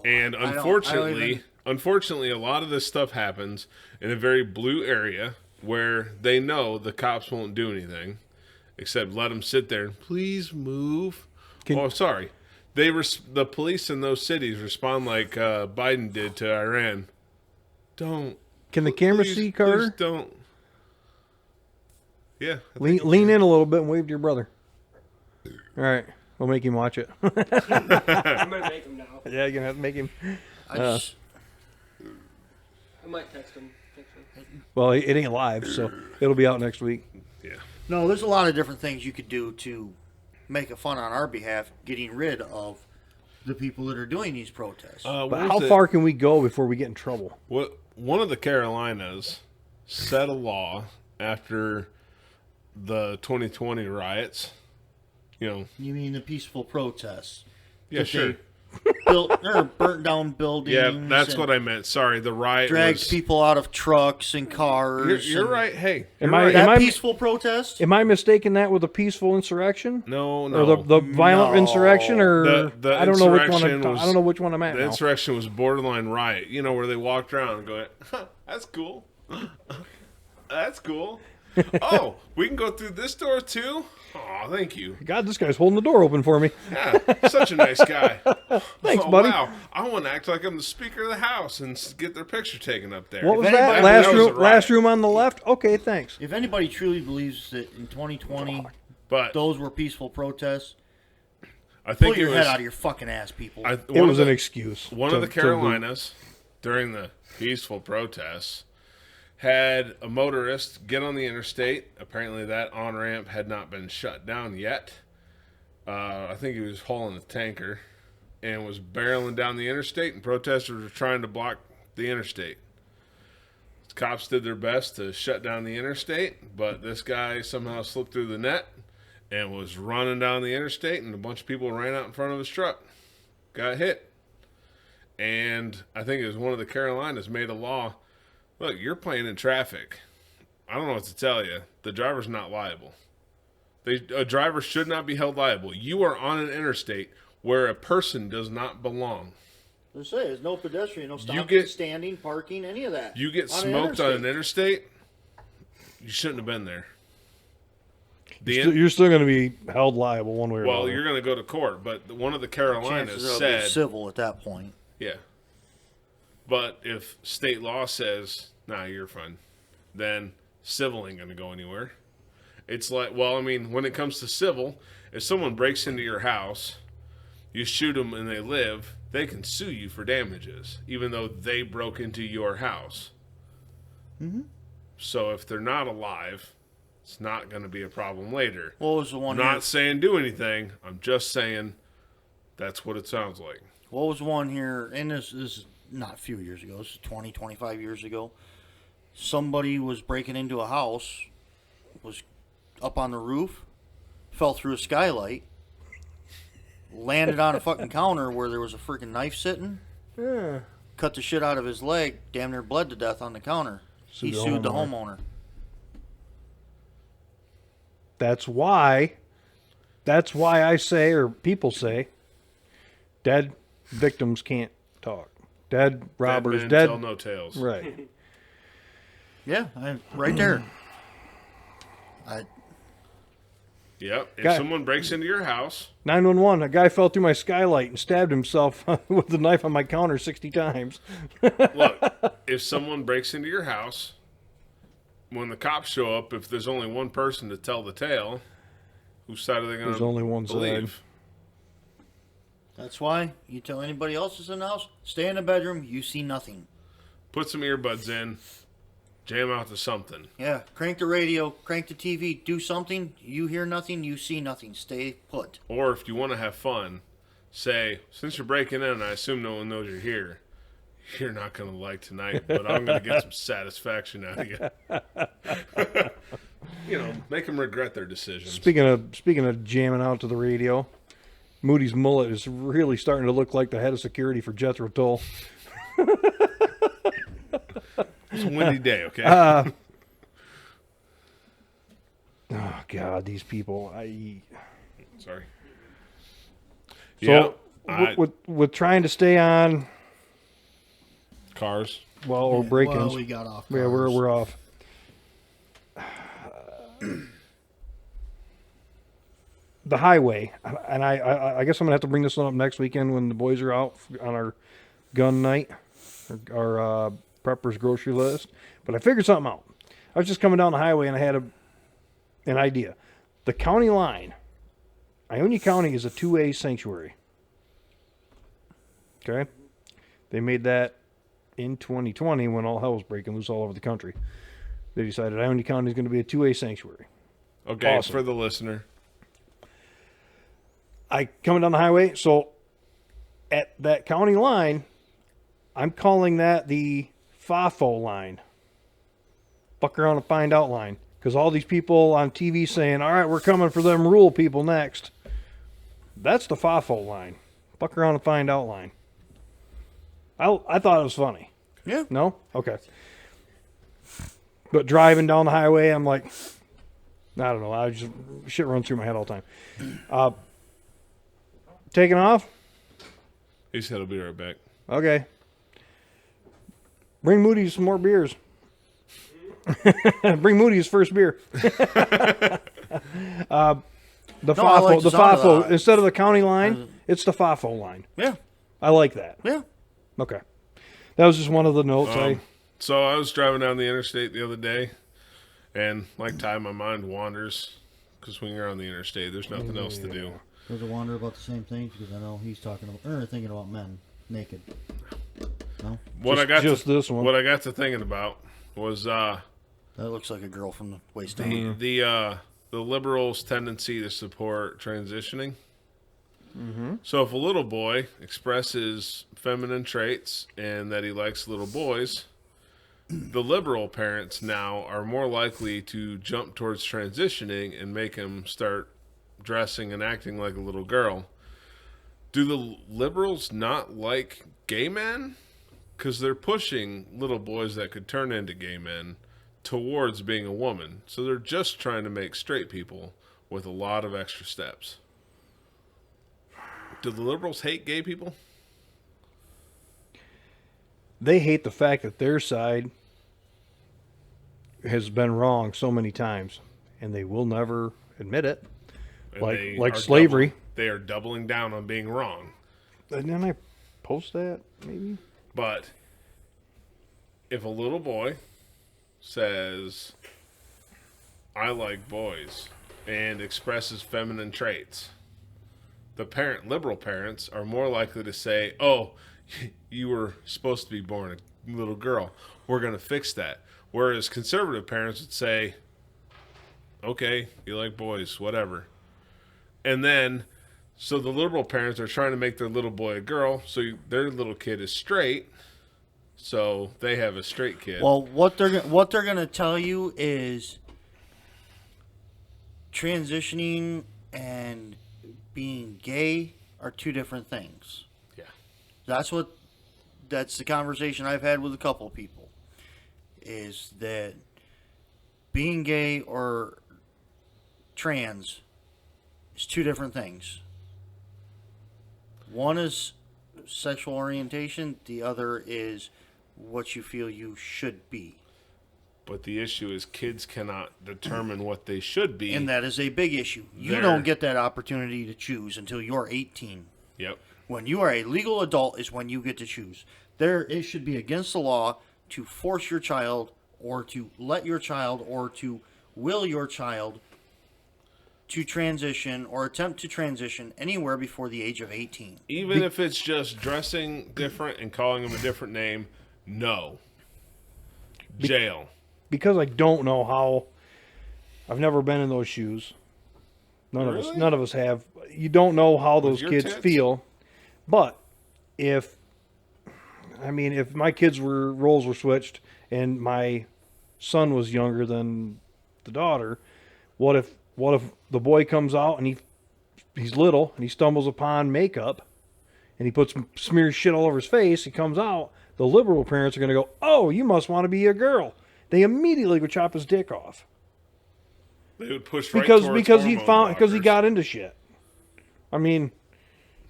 And I don't unfortunately, even- a lot of this stuff happens in a very blue area where they know the cops won't do anything except let them sit there and please move. Sorry. The police in those cities respond like Biden did to Iran. Don't. Can the camera Please- see, Carter? Please don't. Yeah. Lean in a little bit and wave to your brother. All right. We'll make him watch it. I'm gonna make him now. Yeah, you're going to have to make him. I might text him. Well, it ain't live, so it'll be out next week. Yeah. No, there's a lot of different things you could do to make a fun on our behalf, getting rid of the people that are doing these protests. But how far can we go before we get in trouble? One of the Carolinas set a law after the 2020 riots. You mean the peaceful protests? Yeah, That sure. Burnt down buildings. Yeah, that's and what I meant. Sorry, the riot dragged was... people out of trucks and cars. You're and right. Hey, Am you're I- right. am That I- peaceful protest? Am I mistaking that with a peaceful insurrection? No. Or the violent No. insurrection, or The I don't know which one. insurrection was- I don't know which one I'm at The now. insurrection was borderline riot. Where they walked around and going, huh, "That's cool. That's cool. Oh, we can go through this door too. Oh, thank you. God, this guy's holding the door open for me. Yeah, such a nice guy. Thanks, Oh, buddy. Wow, I want to act like I'm the Speaker of the House and get their picture taken up there. What was If that? anybody- Last That was a room. riot. Last room on the left. Okay, thanks. If anybody truly believes that in 2020 But those were peaceful protests, I pull think your it head was. out of your fucking ass, people. It was an excuse. One to- of the to- Carolinas during the peaceful protests had a motorist get on the interstate. Apparently, that on ramp had not been shut down yet. I think he was hauling a tanker and was barreling down the interstate, and protesters were trying to block the interstate. Cops did their best to shut down the interstate, but this guy somehow slipped through the net and was running down the interstate, and a bunch of people ran out in front of his truck, got hit. And I think it was one of the Carolinas made a law. Look, you're playing in traffic. I don't know what to tell you. The driver's not liable. A driver should not be held liable. You are on an interstate where a person does not belong. Let's say there's no pedestrian, no stopping, get- standing, parking, any of that. You get on an smoked on an interstate. interstate, you shouldn't have been there. You're still going to be held liable one way or Well, another. you're going to go to court, but one of the Chances Carolinas are it'll be said, civil at that point. yeah. But if state law says, nah, you're fine, then civil ain't going to go anywhere. It's like, well, I mean, when it comes to civil, if someone breaks into your house, you shoot them and they live, they can sue you for damages, even though they broke into your house. Mm-hmm. So if they're not alive, it's not going to be a problem later. What was the one? I'm not here? saying do anything. I'm just saying that's what it sounds like. What was the one here? And this is not a few years ago. This is 20, 25 years ago. Somebody was breaking into a house, was up on the roof, fell through a skylight, landed on a fucking counter where there was a freaking knife sitting, cut the shit out of his leg, damn near bled to death on the counter. He sued the homeowner. That's why I say, or people say, dead victims can't talk. Dead robbers, Dead men dead. tell no tales. Right. Yeah, right there. Yep. If Guy- someone breaks into your house, 911. A guy fell through my skylight and stabbed himself with the knife on my counter 60 times. look, if someone breaks into your house, when the cops show up, if there's only one person to tell the tale, whose side are they going to There's only one side. believe? That's why you tell anybody else is in the house, stay in the bedroom, you see nothing. Put some earbuds in, jam out to something. Yeah, crank the radio, crank the TV, do something, you hear nothing, you see nothing, stay put. Or if you want to have fun, say, since you're breaking in, I assume no one knows you're here. You're not going to like tonight, but I'm going to get some satisfaction out of you. You know, make them regret their decisions. Speaking of jamming out to the radio, Moody's mullet is really starting to look like the head of security for Jethro Tull. It's a windy day, okay? Oh God, these people! Sorry. So Yeah, with trying to stay on, cars. well, or break-ins. Well, we got off. Yeah, cars. we're off. The highway, and I guess I'm gonna have to bring this one up next weekend when the boys are out on our gun night, our preppers grocery list. But I figured something out. I was just coming down the highway and I had an idea. The county line, Ionia County is a 2A sanctuary. Okay, they made that in 2020 when all hell was breaking loose all over the country. They decided Ionia County is going to be a 2A sanctuary. Okay, Awesome. for the listener. I coming down the highway, so at that county line, I'm calling that the FAFO line. Fuck around and find out line. Because all these people on TV saying, all right, we're coming for them rural people next. That's the FAFO line. Fuck around and find out line. I thought it was funny. Yeah. No? Okay. But driving down the highway, I'm like, I don't know. Shit runs through my head all the time. Taking off? He said he'll be right back. Okay. Bring Moody some more beers. Bring Moody his first beer. The I like FAFO, the the sound of FAFO, that. instead of the county line, it's the FAFO line. Yeah. I like that. Yeah. Okay. That was just one of the notes. So I was driving down the interstate the other day, and like Ty, my mind wanders because when you're on the interstate, there's nothing else to do. Does it wonder about the same things? Because I know he's talking about, or thinking about men naked. No, What Just- I got just to, this one. What I got to thinking about was That looks like a girl from the waist down. the liberals' tendency to support transitioning. Mm-hmm. So if a little boy expresses feminine traits and that he likes little boys, the liberal parents now are more likely to jump towards transitioning and make him start dressing and acting like a little girl. Do the liberals not like gay men? Because they're pushing little boys that could turn into gay men towards being a woman. So they're just trying to make straight people with a lot of extra steps. Do the liberals hate gay people? they hate the fact that their side has been wrong so many times, and they will never admit it. And Like they like are slavery. they are doubling down on being wrong. And then I post that maybe. But if a little boy says, I like boys, and expresses feminine traits, the liberal parents are more likely to say, oh, you were supposed to be born a little girl. We're going to fix that. Whereas conservative parents would say, okay, you like boys, whatever. And then, so the liberal parents are trying to make their little boy a girl, so their little kid is straight, so they have a straight kid. Well, what they're gonna tell you is transitioning and being gay are two different things. Yeah. That's the conversation I've had with a couple of people. Is that being gay or trans is two different things. One is sexual orientation, the other is what you feel you should be. But the issue is kids cannot determine what they should be. And that is a big issue. You There- don't get that opportunity to choose until you're 18. Yep. When you are a legal adult is when you get to choose. It should be against the law to force your child or to let your child or to will your child to transition or attempt to transition anywhere before the age of 18. Even if it's just dressing different and calling them a different name, no. Jail. Because I don't know how. I've never been in those shoes. None of us have. You don't know how those your kids tits? feel. But if my kids roles were switched and my son was younger than the daughter, what if the boy comes out and he's little and he stumbles upon makeup and he smears shit all over his face, he comes out, the liberal parents are going to go, "Oh, you must want to be a girl." They immediately would chop his dick off. They would push right Because towards he hormone because he blockers. got into shit. I mean,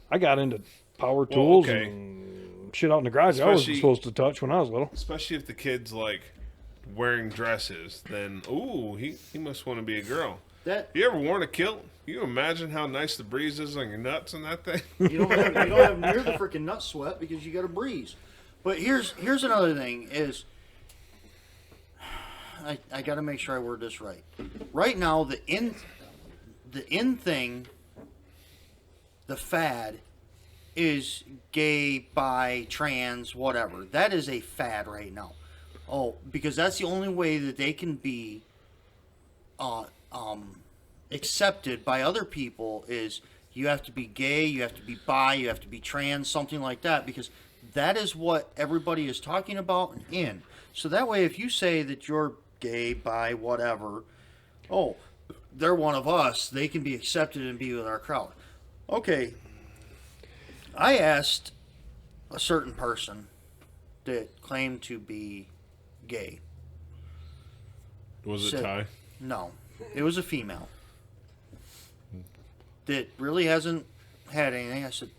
I got into power tools okay. and shit out in the garage I wasn't Especially- supposed to touch when I was little. Especially if the kid's like wearing dresses, then he must want to be a girl. That You ever worn a kilt? You imagine how nice the breeze is on your nuts and that thing? you don't have near the freaking nut sweat because you got a breeze. But here's another thing is I got to make sure I word this right. Right now the in thing, the fad is gay, bi, trans, whatever. That is a fad right now. Oh, because that's the only way that they can be accepted by other people is you have to be gay, you have to be bi, you have to be trans, something like that, because that is what everybody is talking about and in. So that way, if you say that you're gay, bi, whatever, oh, they're one of us, they can be accepted and be with our crowd. Okay, I asked a certain person that claimed to be gay. Was it Said- Ty? No, it was a female that really hasn't had anything. I said,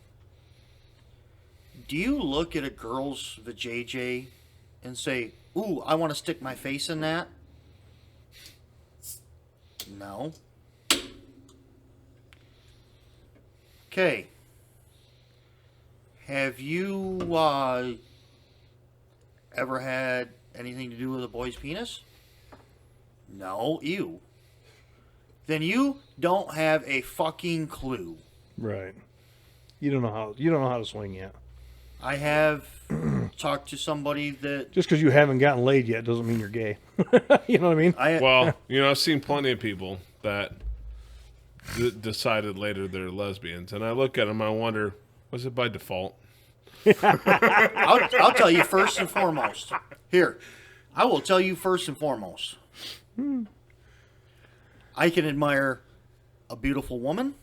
do you look at a girl's vajayjay and say, ooh, I want to stick my face in that? No. Okay. Have you ever had anything to do with a boy's penis? No, ew. Then you don't have a fucking clue. Right. You don't know how to swing yet. I have talked to somebody that Just because you haven't gotten laid yet doesn't mean you're gay. You know what I mean? Well, I've seen plenty of people that decided later they're lesbians, and I look at them, I wonder, was it by default? I'll tell you first and foremost. Here, I will tell you first and foremost. I can admire a beautiful woman.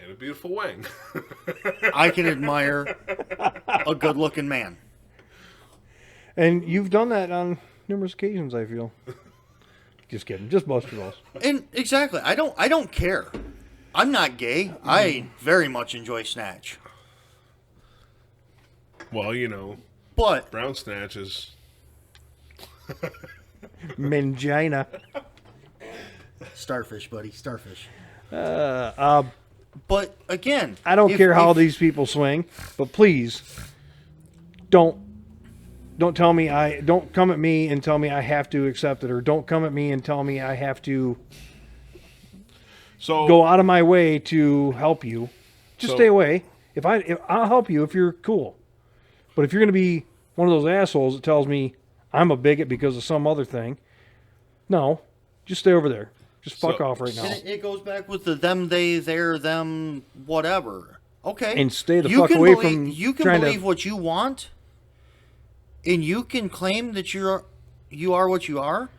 And a beautiful wang. I can admire a good-looking man. And you've done that on numerous occasions, I feel. Just kidding. Just bust your balls. And exactly, I don't care. I'm not gay. I very much enjoy snatch. Well, But Brown snatches. Mangina. Starfish, buddy. Starfish. but again, I don't care how these people swing, but please don't tell me don't come at me and tell me I have to accept it, or don't come at me and tell me I have to So go out of my way to help you. Just So- stay away. If I'll help you if you're cool. But if you're going to be one of those assholes that tells me I'm a bigot because of some other thing, no, just stay over there. Just fuck So- off right now. And it goes back with the them, they, their, them, whatever. Okay. And stay the You fuck can away believe, from You can trying to- believe what you want, and you can claim that you are what you are.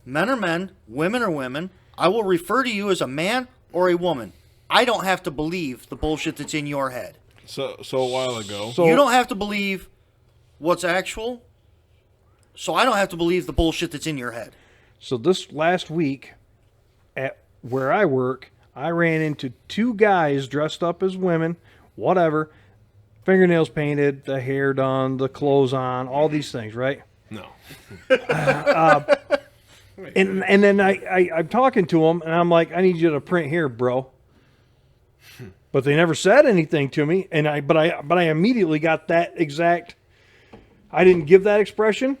Men are men, women are women. I will refer to you as a man or a woman. I don't have to believe the bullshit that's in your head. So a while ago. So- You don't have to believe what's actual, so I don't have to believe the bullshit that's in your head. So this last week, at where I work, I ran into two guys dressed up as women, whatever, fingernails painted, the hair done, the clothes on, all these things, right? No. And then I'm talking to them, and I'm like, I need you to print here, bro. But they never said anything to me, and but I immediately got that exact. I didn't give that expression,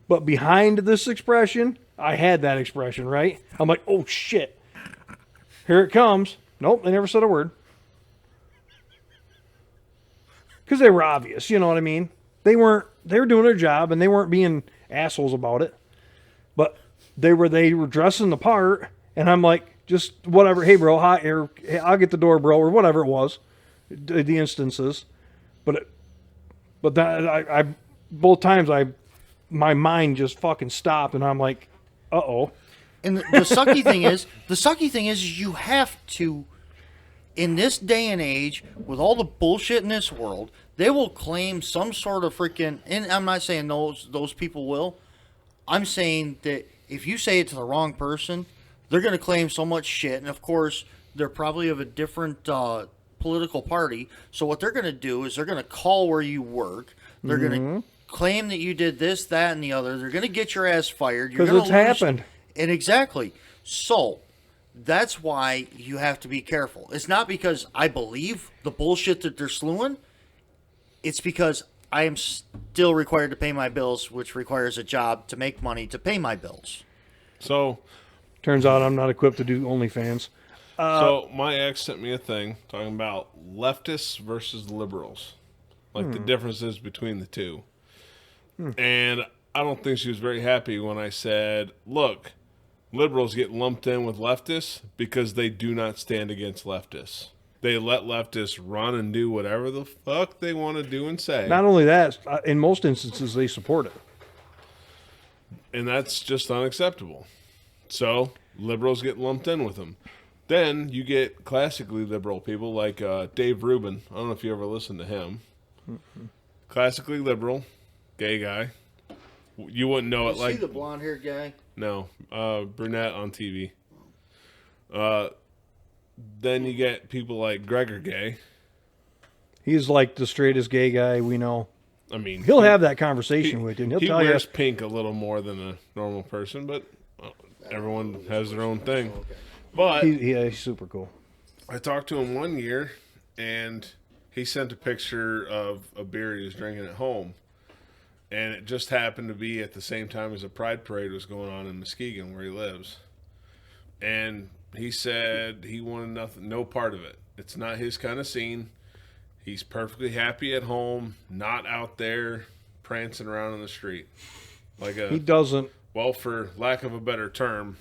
but behind this expression, I had that expression, right? I'm like, oh shit, here it comes. Nope, they never said a word. Because they were obvious, you know what I mean? They were doing their job, and they weren't being assholes about it. But they were dressing the part, and I'm like, just whatever. Hey, bro, hi, or, hey, I'll get the door, bro, or whatever it was, the instances. But that I both times my mind just fucking stopped, and I'm like, uh-oh. And the sucky thing is you have to, in this day and age, with all the bullshit in this world, they will claim some sort of freaking, and I'm not saying those people will. I'm saying that if you say it to the wrong person, they're going to claim so much shit. And of course, they're probably of a different political party. So what they're going to do is they're going to call where you work. They're going to claim that you did this, that, and the other. They're going to get your ass fired. You're 'Cause gonna it's lose- happened. And exactly. So that's why you have to be careful. It's not because I believe the bullshit that they're slewing. It's because I am still required to pay my bills, which requires a job to make money to pay my bills. So Turns out I'm not equipped to do OnlyFans. so my ex sent me a thing talking about leftists versus liberals, like the differences between the two. And I don't think she was very happy when I said, look, liberals get lumped in with leftists because they do not stand against leftists. They let leftists run and do whatever the fuck they want to do and say. Not only that, in most instances, they support it. And that's just unacceptable. So liberals get lumped in with them. Then you get classically liberal people like Dave Rubin. I don't know if you ever listened to him. Classically liberal, gay guy. You wouldn't know it like the blonde-haired guy? no brunette on TV. Then you get people like Gregor Gay. He's like the straightest gay guy we know. I mean, He'll have that conversation with you, and he'll he tell you. wears pink a little more than a normal person, but everyone has their own thing. But He's super cool. I talked to him one year, and he sent a picture of a beer he was drinking at home. And it just happened to be at the same time as a pride parade was going on in Muskegon, where he lives. And he said he wanted no part of it. It's not his kind of scene. He's perfectly happy at home, not out there prancing around in the street. Like He doesn't. well, for lack of a better term,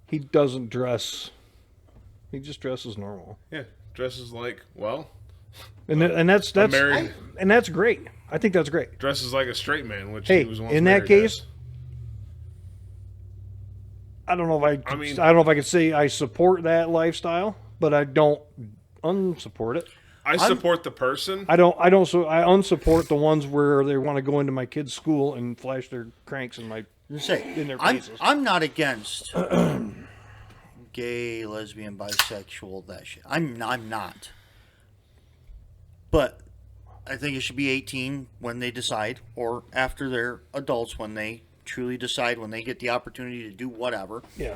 He doesn't dress. He just dresses normal, yeah, dresses like, well, and that's married- and that's great. I think that's great. dresses like a straight man, which Hey, he was once in that married case, as. I don't know if I mean- I don't know if I could say I support that lifestyle, but I don't unsupport it. I support the person. I unsupport the ones where they want to go into my kid's school and flash their cranks in my in their faces. I'm not against gay, lesbian, bisexual, that shit. I'm not. But I think it should be 18 when they decide, or after they're adults when they truly decide, when they get the opportunity to do whatever. Yeah.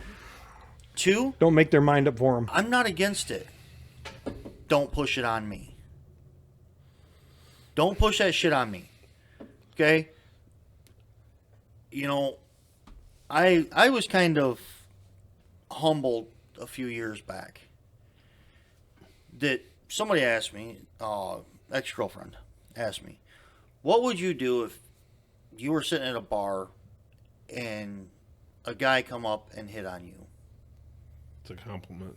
2, Don't make their mind up for them. I'm not against it. Don't push it on me. Don't push that shit on me. Okay? You know, I was kind of humbled a few years back that somebody asked me, ex-girlfriend asked me, what would you do if you were sitting at a bar and a guy come up and hit on you? It's a compliment.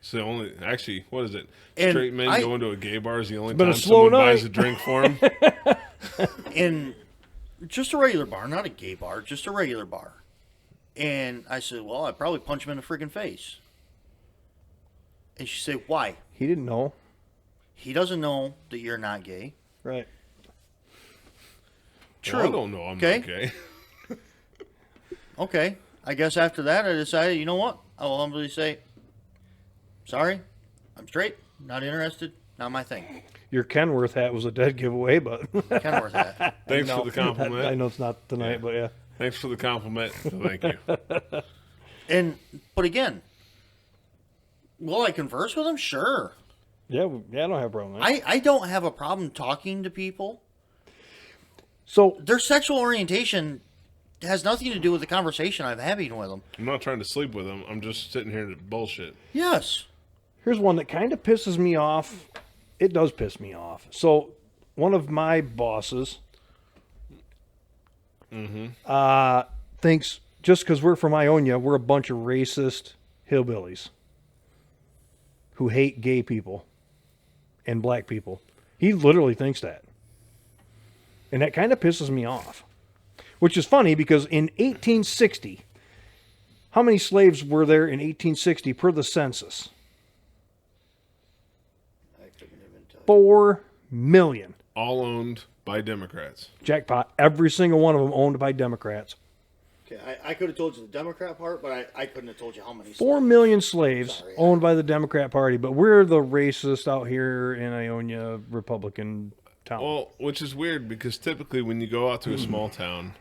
It's the only, actually, what is it? And Straight men going to a gay bar is the only Been a time slow someone buys night. a drink for them. In just a regular bar, not a gay bar, just a regular bar. And I said, well, I'd probably punch him in the freaking face. And she said, why? He didn't know. He doesn't know that you're not gay. Right. True. Well, I don't know. I'm Okay. not gay. Okay. I guess after that, I decided, you know what? I will humbly say, sorry, I'm straight, not interested, not my thing. Your Kenworth hat was a dead giveaway, but Kenworth hat. Thanks for the compliment. I know it's not tonight, but yeah. Thanks for the compliment. Thank you. But again, will I converse with him? Sure. Yeah, I don't have a problem with that. I don't have a problem talking to people. So, Their sexual orientation has nothing to do with the conversation I'm having with them. I'm not trying to sleep with them. I'm just sitting here to bullshit. Yes. here's one that kind of pisses me off. It does piss me off. So, one of my bosses thinks just because we're from Ionia, we're a bunch of racist hillbillies who hate gay people and black people. He literally thinks that. And that kind of pisses me off. Which is funny because in 1860, how many slaves were there in 1860 per the census? I couldn't even tell. 4 million. All owned by Democrats. Jackpot. Every single one of them owned by Democrats. Okay, I could have told you the Democrat part, but I couldn't have told you how many. 4 million slaves Sorry. owned by the Democrat Party, but we're the racist out here in Ionia Republican town. Well, which is weird because typically when you go out to a small town,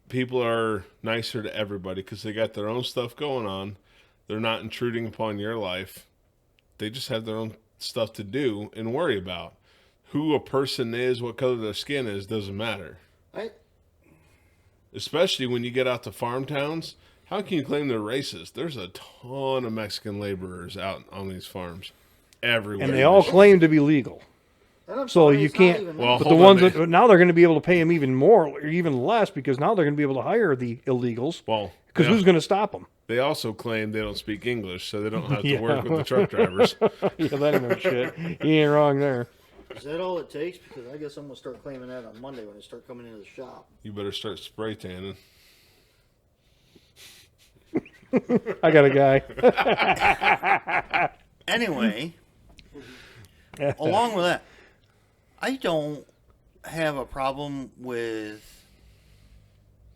people are nicer to everybody because they got their own stuff going on. They're not intruding upon your life. They just have their own stuff to do and worry about. Who a person is, what color their skin is, doesn't matter. Especially when you get out to farm towns. How can you claim they're racist? There's a ton of Mexican laborers out on these farms everywhere. And they all claim to be legal. So you can't. Well, But the hold ones on. that now they're going to be able to pay them even more or even less because now they're going to be able to hire the illegals. Well, Because yeah. who's going to stop them? They also claim they don't speak English, so they don't have to Yeah. work with the truck drivers. Yeah, that ain't no shit. He ain't wrong there. Is that all it takes? Because I guess I'm gonna start claiming that on Monday when I start coming into the shop. You better start spray tanning. I got a guy. Anyway, along with that, I don't have a problem with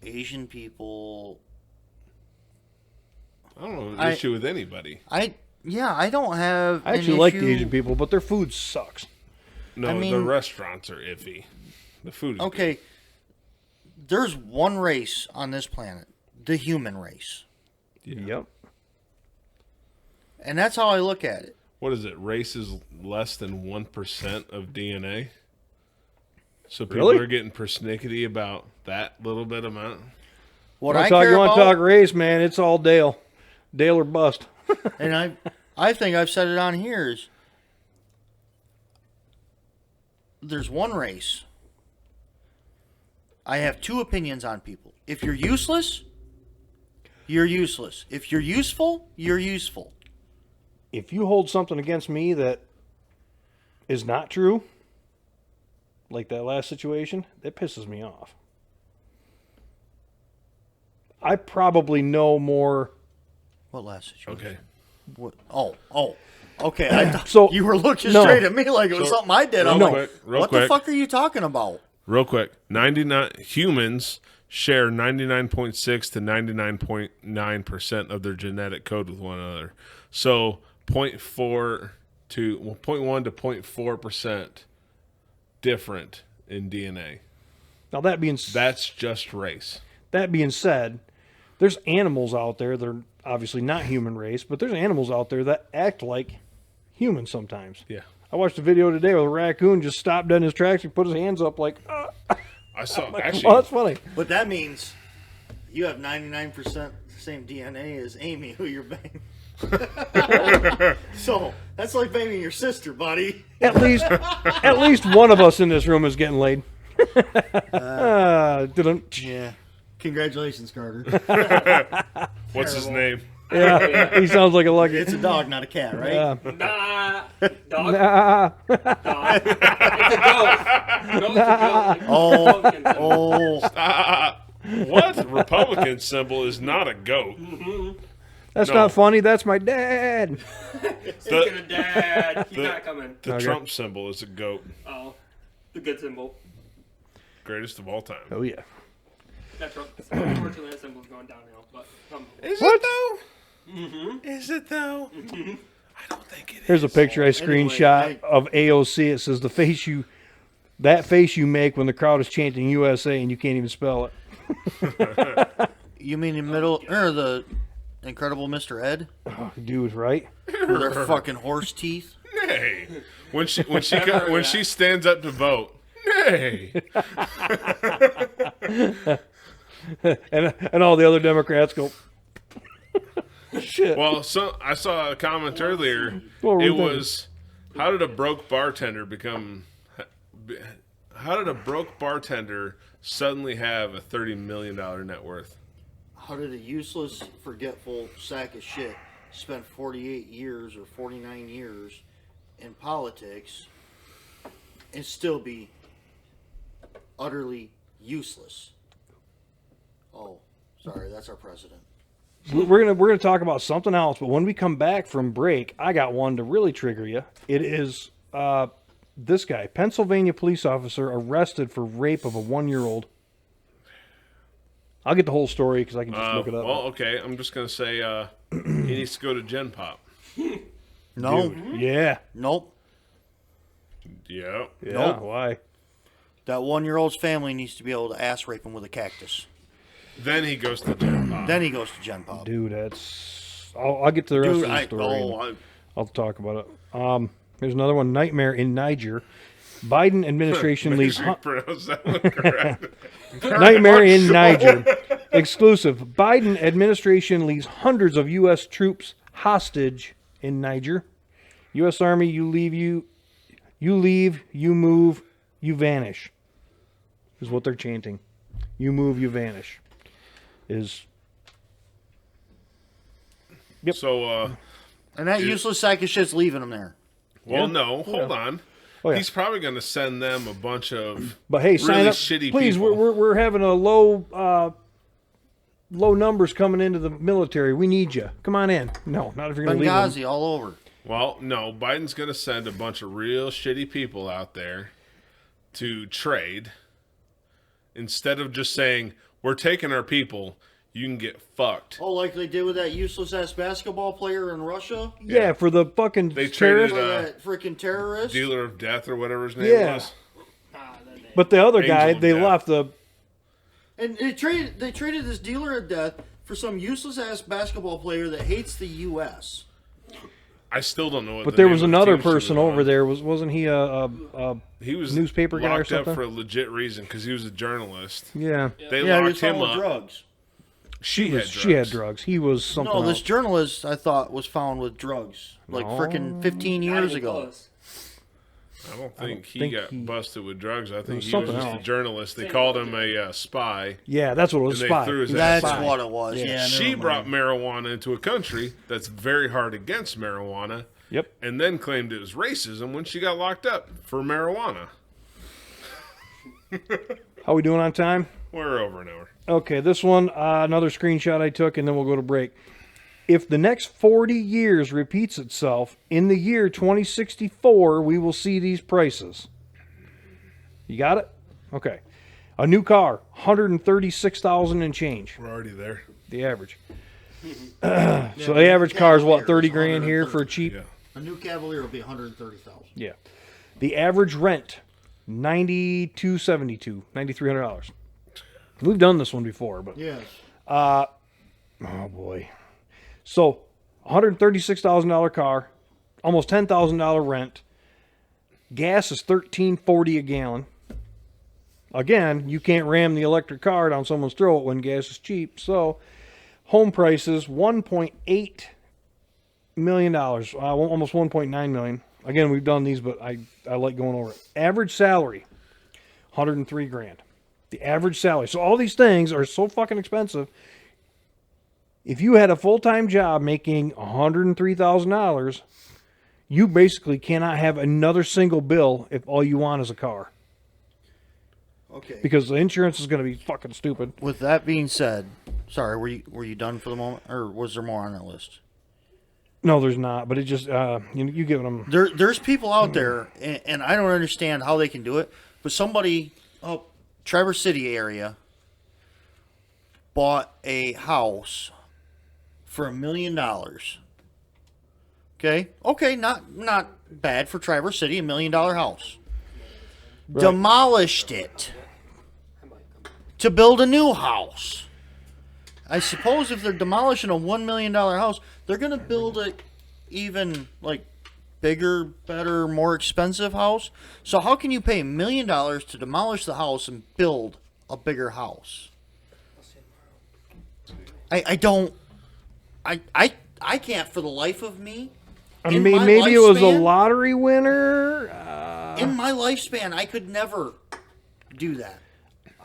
Asian people. I don't have an I- issue with anybody. I don't have. I actually like the Asian people, but their food sucks. No, I the mean- restaurants are iffy. The food is Okay, there's one race on this planet, the human race, Yep. and that's how I look at it. What is it? Race is less than 1% of DNA. So people Really? are getting persnickety about that little bit amount. What You I care want about, to talk race, man? It's all Dale. Dale or bust. and I think I've said it on here, is there's one race. I have two opinions on people. If you're useless, you're useless. If you're useful, you're useful. If you hold something against me that is not true, like that last situation, that pisses me off. I probably know more. What last situation? Okay. What? Oh. Okay. I thought So- you were looking no. straight at me like it was So, something I did. I'm real like, quick, real what the quick. fuck are you talking about? Real quick. 99 humans share 99.6 to 99.9% of their genetic code with one another. So 0.4 to 0.1 to 0.4% different in DNA. Now that being That's just race. That being said, there's animals out there that are obviously not human race, but there's animals out there that act like humans sometimes. Yeah. I watched a video today where a raccoon just stopped dead in his tracks and put his hands up like, I saw oh, actually. that's funny. But that means you have 99% the same DNA as Amy, who you're banging. So that's like banging your sister, buddy. At least one of us in this room is getting laid. Yeah. Congratulations, Carter. What's his name? Yeah, he sounds like a lucky. It's a dog, not a cat, right? Yeah. Nah, dog. Nah. Dog. It's a goat. No, it's a goat. Oh, What Republican symbol is not a goat? That's No. not funny. That's my dad. Speaking of dad, he's the- not coming. The Okay. Trump symbol is a goat. Oh, the good symbol. Greatest of all time. Oh yeah. That's unfortunately that symbol's going downhill, but Is What? it though? Is it though? I don't think it is. Here's a picture I Anyway, screenshot of AOC. It says the face you make when the crowd is chanting USA and you can't even spell it. you mean the middle or the Incredible Mr. Ed Oh, dude, right? with their fucking horse teeth? Nay. When she stands up to vote. Nay. and all the other Democrats go. Shit. Well, I saw a comment earlier. What were It we thinking? was, how did a broke bartender suddenly have a $30 million net worth? How did a useless, forgetful sack of shit spend 48 years or 49 years in politics and still be utterly useless? Oh, sorry, that's our president. We're gonna talk about something else, but when we come back from break, I got one to really trigger you. It is this guy, Pennsylvania police officer arrested for rape of a 1-year-old. I'll get the whole story because I can just look it up. Well, okay. I'm just going to say he needs to go to Gen Pop. No, Dude, yeah, nope. Yeah. yeah. Nope. Why? That 1-year-old's family needs to be able to ass rape him with a cactus. Then he goes to Gen Pop. Then he goes to Gen Pop. Dude, that's. I'll get to the rest Dude, of the story. I'll talk about it. Here's another one. Nightmare in Niger. Biden administration Make leaves. sure you pronounce that one correct. Nightmare in Niger. Exclusive. Biden administration leaves hundreds of U.S. troops hostage in Niger. U.S. Army, you leave, you move, you vanish. Is what they're chanting. You move, you vanish. Is. Yep. So, And that useless sack of shit's leaving him there. well, Yeah. no, hold on. Oh, yeah. He's probably going to send them a bunch of But hey, sign really up, shitty please. people. We're having a low numbers coming into the military. We need you. Come on in. No, not if you're going to leave them. Benghazi all over. Well, no, Biden's going to send a bunch of real shitty people out there to trade instead of just saying, we're taking our people, you can get fucked. Oh, like they did with that useless ass basketball player in Russia? Yeah, for the fucking They terrorists. traded That freaking terrorist? Dealer of Death or whatever his name Yeah. was. that name. But the other Angel guy, of they Death. left the. And they traded this dealer of death for some useless ass basketball player that hates the U.S. I still don't know what But the there name was of the another team she was person over on. there. Wasn't he a He was newspaper guy or locked up something? for a legit reason because he was a journalist. yeah. They Yeah, he was locked him found with up. drugs. She had drugs. She had drugs. He was something No, this else. journalist I thought was found with drugs like No. freaking 15 Not years even ago. close. I don't think he think got he- busted with drugs. I think was he was something just a else. journalist. They Same called with him a spy. Yeah, that's what it was. And they Spy. threw his That's ass out. what it was. Yeah. Yeah, She never brought mind. marijuana into a country that's very hard against marijuana, Yep. and then claimed it was racism when she got locked up for marijuana. How we doing on time? We're over an hour. Okay, this one, another screenshot I took, and then we'll go to break. If the next 40 years repeats itself, in the year 2064, we will see these prices. You got it? Okay. A new car, $136,000 and change, We're already there. the average. So the average car is what, 30 grand here for a cheap Yeah. A new Cavalier will be $130,000. Yeah. The average rent, $9,300. We've done this one before, but Yes. oh boy. So, $136,000 car, almost $10,000 rent. Gas is $13.40 a gallon. Again, you can't ram the electric car down someone's throat when gas is cheap. So, home prices $1.8 million, almost $1.9 million. Again, we've done these, but I like going over it. Average salary, $103,000. The average salary. So all these things are so fucking expensive. If you had a full-time job making $103,000, you basically cannot have another single bill if all you want is a car. Okay. Because the insurance is going to be fucking stupid. With that being said, sorry, were you done for the moment, or was there more on that list? No, there's not. But it just you giving them. There's people out there, and I don't understand how they can do it. But somebody up Traverse City area bought a house for $1 million. Okay, not bad for Traverse City, $1 million house. Right. Demolished it to build a new house. I suppose if they're demolishing a $1 million house, they're going to build it even like bigger, better, more expensive house. So how can you pay $1 million to demolish the house and build a bigger house? I can't for the life of me. I mean, maybe it was a lottery winner. In my lifespan, I could never do that.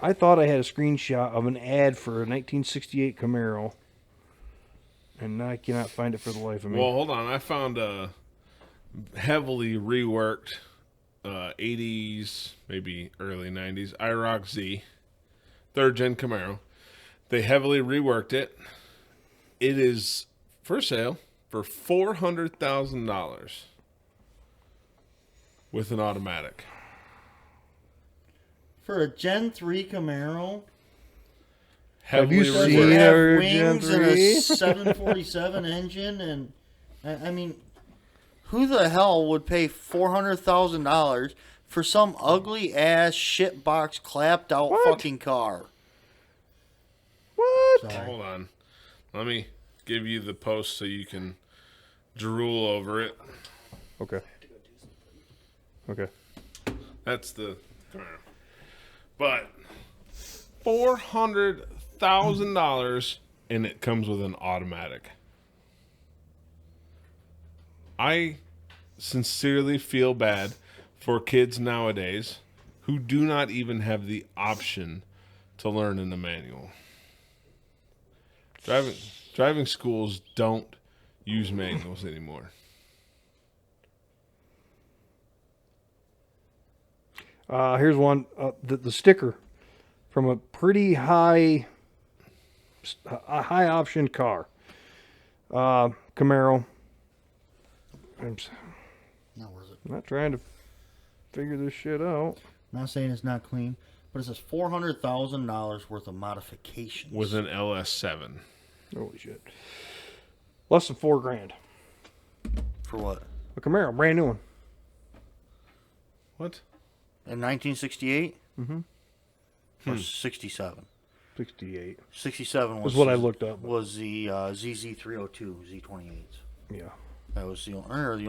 I thought I had a screenshot of an ad for a 1968 Camaro, and I cannot find it for the life of me. Well, hold on. I found a heavily reworked 80s, maybe early 90s IROC Z, 3rd gen Camaro. They heavily reworked it. It is for sale for $400,000 with an automatic. For a Gen 3 Camaro, Have you Heavily seen reworked. our Gen wings and a 3? 747 engine, and I mean, Who the hell would pay $400,000 for some ugly ass shitbox clapped out What? fucking car? What? sorry. Hold on. Let me give you the post so you can drool over it. Okay. Okay. That's the Camaro. But $400,000 and it comes with an automatic. I sincerely feel bad for kids nowadays who do not even have the option to learn in the manual. Driving schools don't use manuals anymore. Here's one. The sticker from a pretty high option car. Camaro. I'm Not worth it. not trying to figure this shit out. I'm not saying it's not clean, but it says $400,000 worth of modifications. With an LS7. Holy shit. Less than $4,000. For what? A Camaro, brand new one. What? In 1968? Or 67? 68. 67 was That's what I looked up. Was the ZZ302 Z28s. Yeah. That was the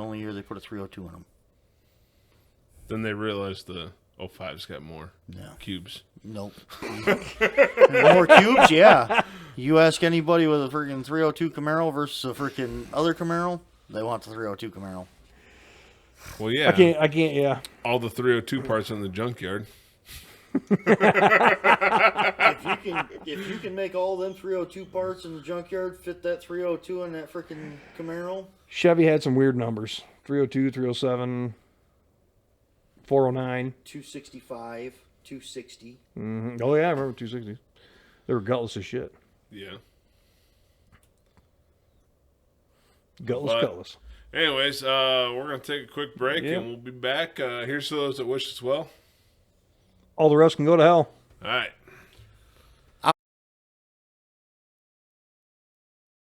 only year they put a 302 in them. Then they realized the 05's got more Yeah. cubes. Nope. More cubes? Yeah. You ask anybody with a freaking 302 Camaro versus a freaking other Camaro, they want the 302 Camaro. Well, yeah. I can't, yeah. All the 302 parts in the junkyard. If you can make all them 302 parts in the junkyard fit that 302 in that freaking Camaro, Chevy had some weird numbers. 302, 307, 409. 265, 260. Mm-hmm. Oh, yeah, I remember 260s. They were gutless as shit. Yeah. Gutless, gutless. Anyways, we're going to take a quick break Yeah. and we'll be back. Here's to those that wish us well. All the rest can go to hell. All right.